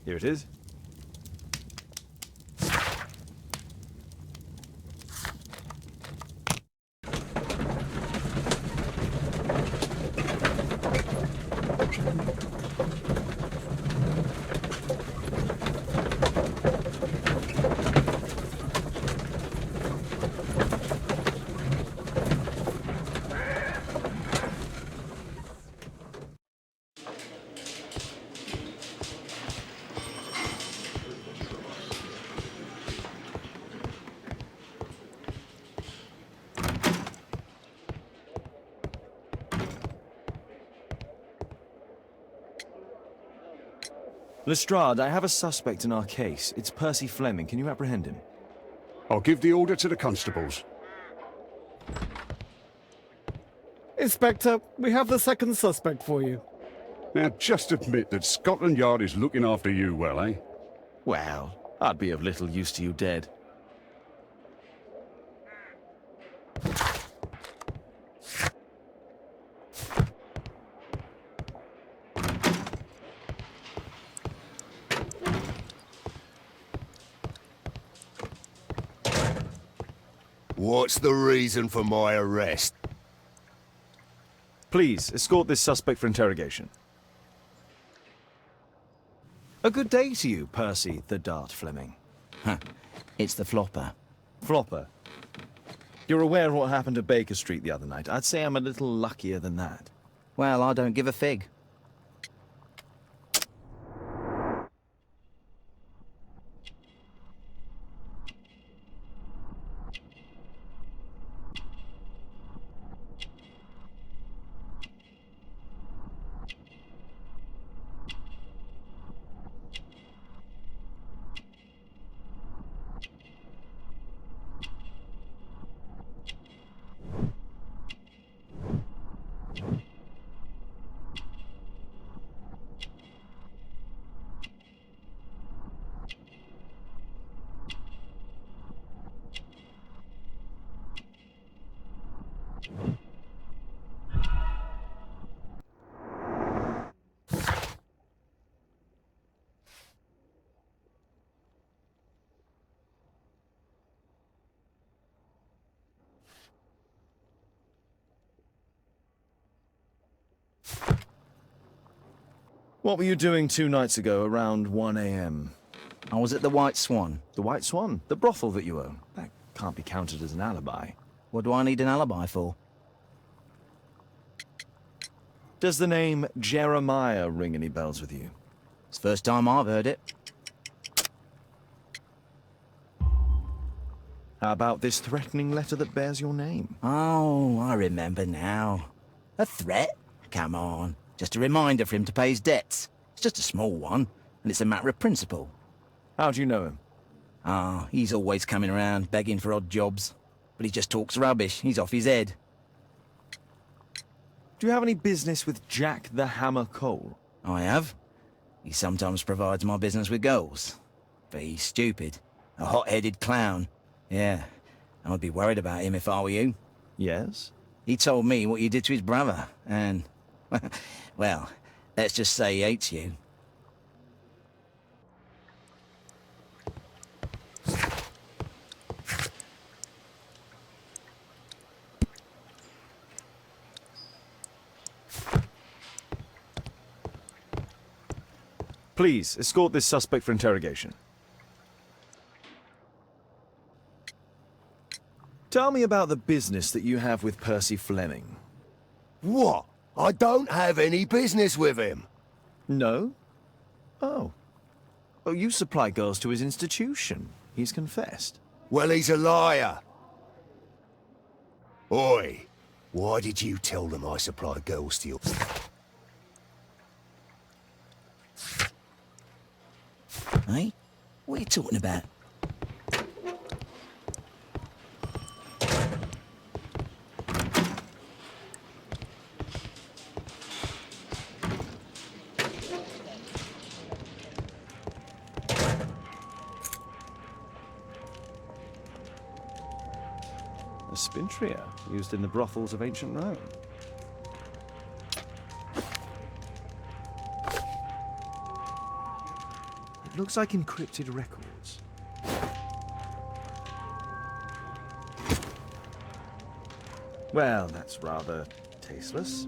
Here it is. Lestrade, I have a suspect in our case. It's Percy Fleming. Can you apprehend him? I'll give the order to the constables. Inspector, we have the second suspect for you. Now, just admit that Scotland Yard is looking after you well, eh? Well, I'd be of little use to you dead. What's the reason for my arrest? Please, escort this suspect for interrogation. A good day to you, Percy the Dart Fleming. Huh. It's the flopper. Flopper. You're aware of what happened at Baker Street the other night. I'd say I'm a little luckier than that. Well, I don't give a fig. What were you doing 2 nights ago around 1 a.m.? I was at the White Swan. The White Swan? The brothel that you own? That can't be counted as an alibi. What do I need an alibi for? Does the name Jeremiah ring any bells with you? It's the first time I've heard it. How about this threatening letter that bears your name? Oh, I remember now. A threat? Come on. Just a reminder for him to pay his debts. It's just a small one, and it's a matter of principle. How do you know him? Ah, he's always coming around, begging for odd jobs. But he just talks rubbish. He's off his head. Do you have any business with Jack the Hammer Cole? I have. He sometimes provides my business with goals. But he's stupid. A hot-headed clown. Yeah, I'd be worried about him if I were you. Yes? He told me what you did to his brother, and... well, let's just say he hates you. Please, escort this suspect for interrogation. Tell me about the business that you have with Percy Fleming. What? I don't have any business with him. No? Oh. Oh, you supply girls to his institution. He's confessed. Well, he's a liar. Oi, why did you tell them I supply girls to your... Hey? What are you talking about? A spintria, used in the brothels of ancient Rome. It looks like encrypted records. Well, that's rather tasteless.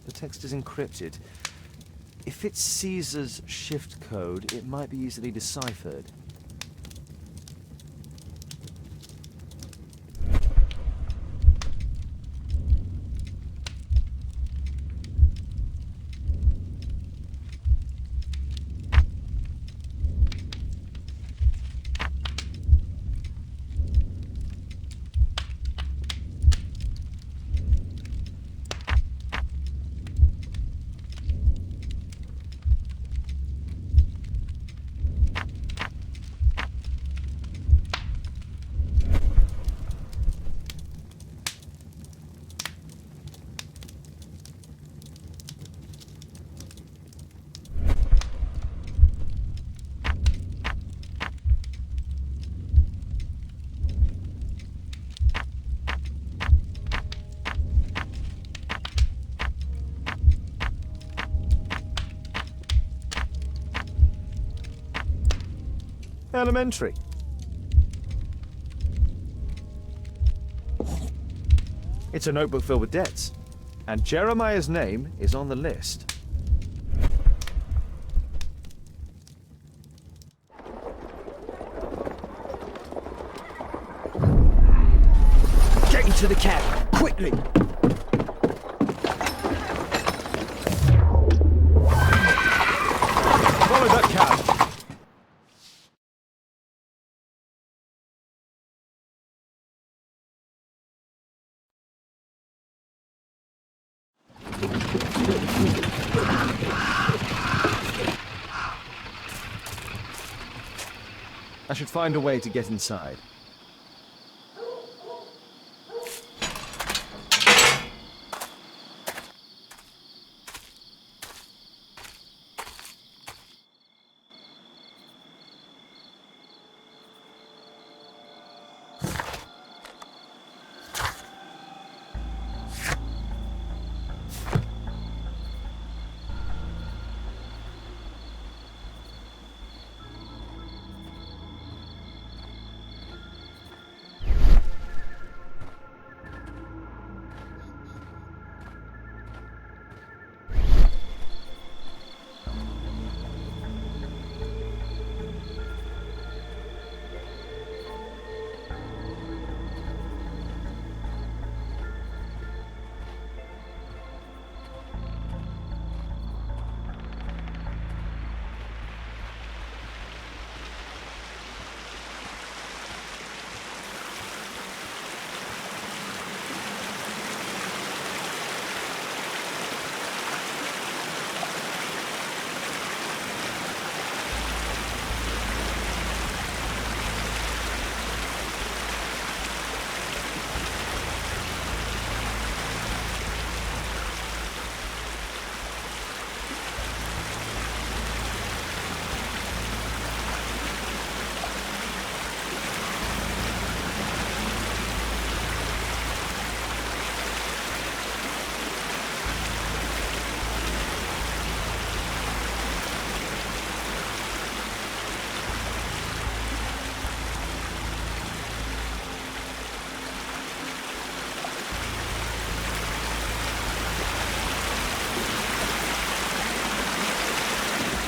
The text is encrypted. If it's Caesar's shift code, it might be easily deciphered. Elementary. It's a notebook filled with debts, and Jeremiah's name is on the list. Get into the cab, quickly! Follow that cab. I should find a way to get inside.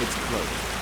It's closed.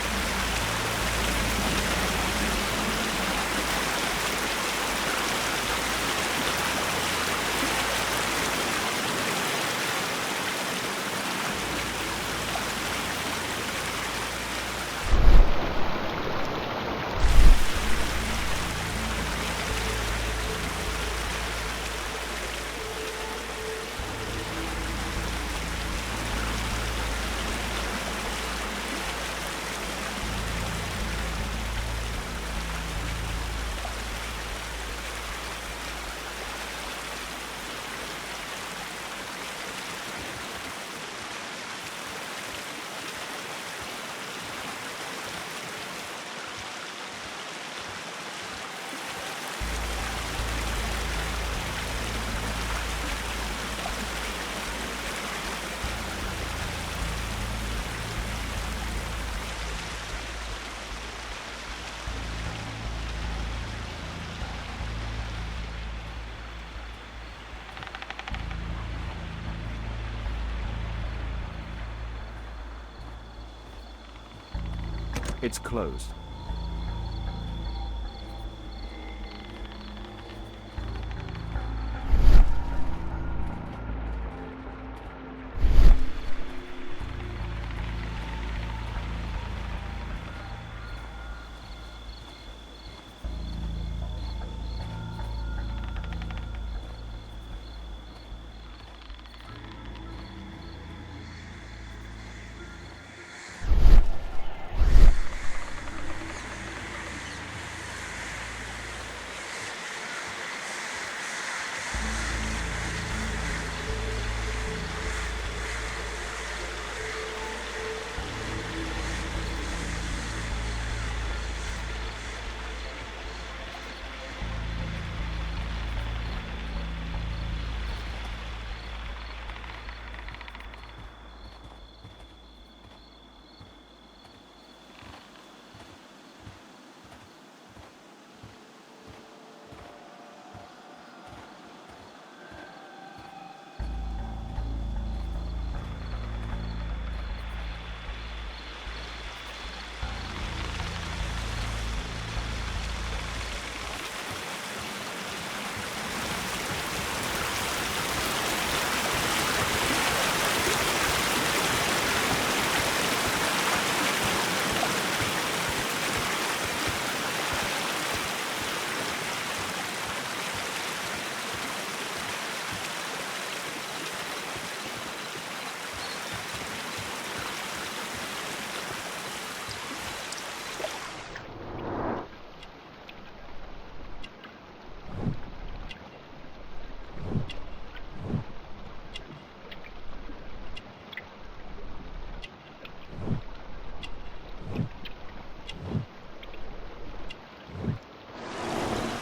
It's closed.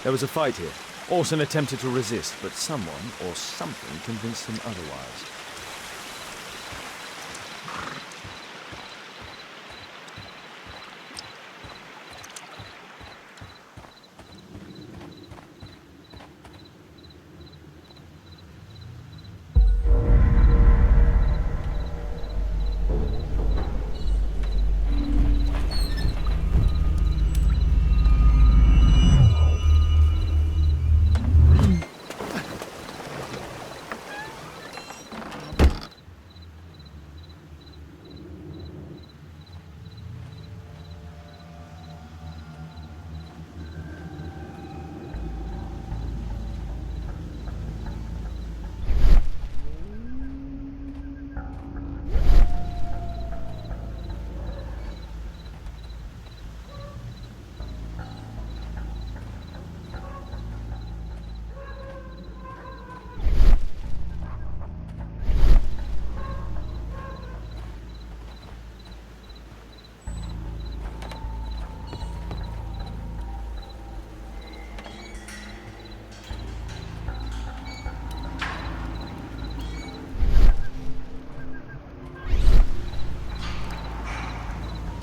There was a fight here. Orson attempted to resist, but someone or something convinced him otherwise.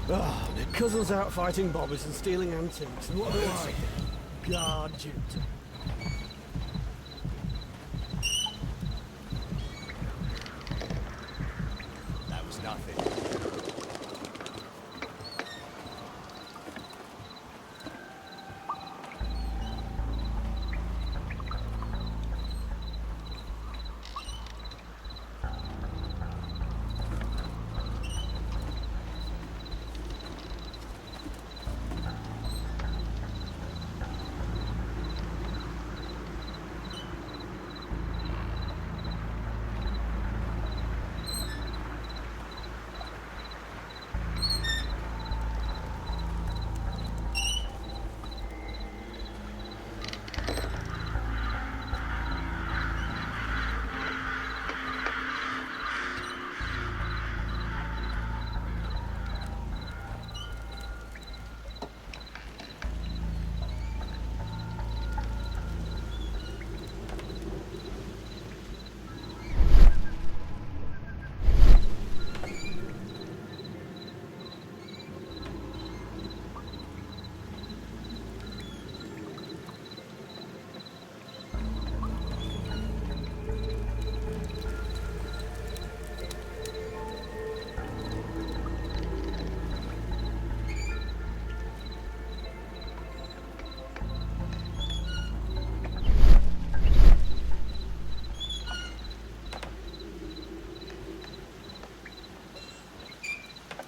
Oh, the cousins out fighting bobbies and stealing antiques. And what do I? Guard duty. That was nothing.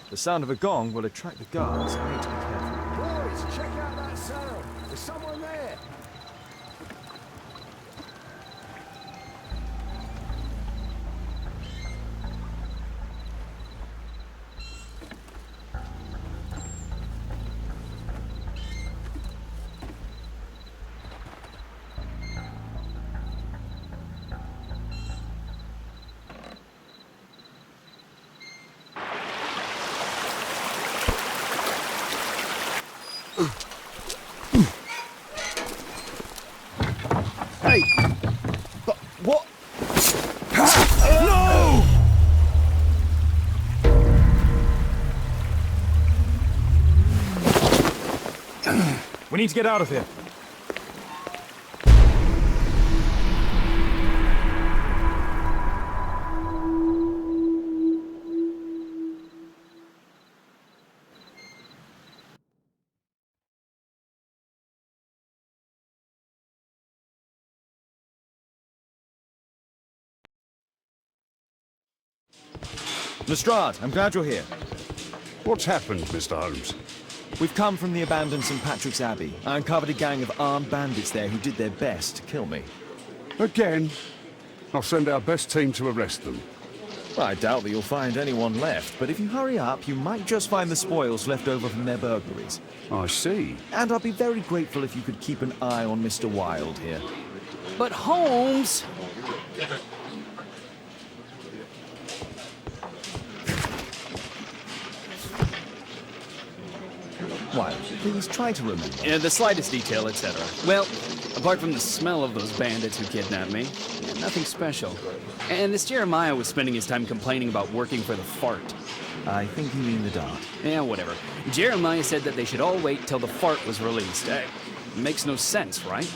The sound of a gong will attract the guards. I need to be careful. Boys, check out that sound. There's someone there. Hey! But what? No! We need to get out of here. Lestrade, I'm glad you're here. What's happened, Mr. Holmes? We've come from the abandoned St. Patrick's Abbey. I uncovered a gang of armed bandits there who did their best to kill me. Again? I'll send our best team to arrest them. Well, I doubt that you'll find anyone left, but if you hurry up, you might just find the spoils left over from their burglaries. I see. And I'll be very grateful if you could keep an eye on Mr. Wilde here. But Holmes... Wilde, please try to remember. The slightest detail, etc. Well, Apart from the smell of those bandits who kidnapped me, nothing special. And this Jeremiah was spending his time complaining about working for the fart. I think you mean the dart. Yeah, whatever. Jeremiah said that they should all wait till the fart was released. Makes no sense, right?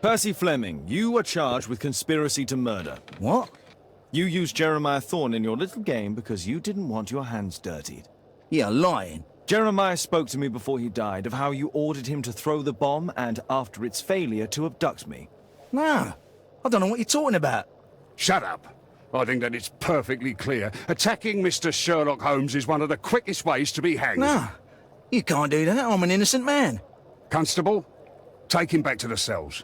Percy Fleming, you are charged with conspiracy to murder. What? You used Jeremiah Thorne in your little game because you didn't want your hands dirtied. You're lying. Jeremiah spoke to me before he died of how you ordered him to throw the bomb and, after its failure, to abduct me. No, I don't know what you're talking about. Shut up. I think that it's perfectly clear. Attacking Mr. Sherlock Holmes is one of the quickest ways to be hanged. No, you can't do that. I'm an innocent man. Constable, take him back to the cells.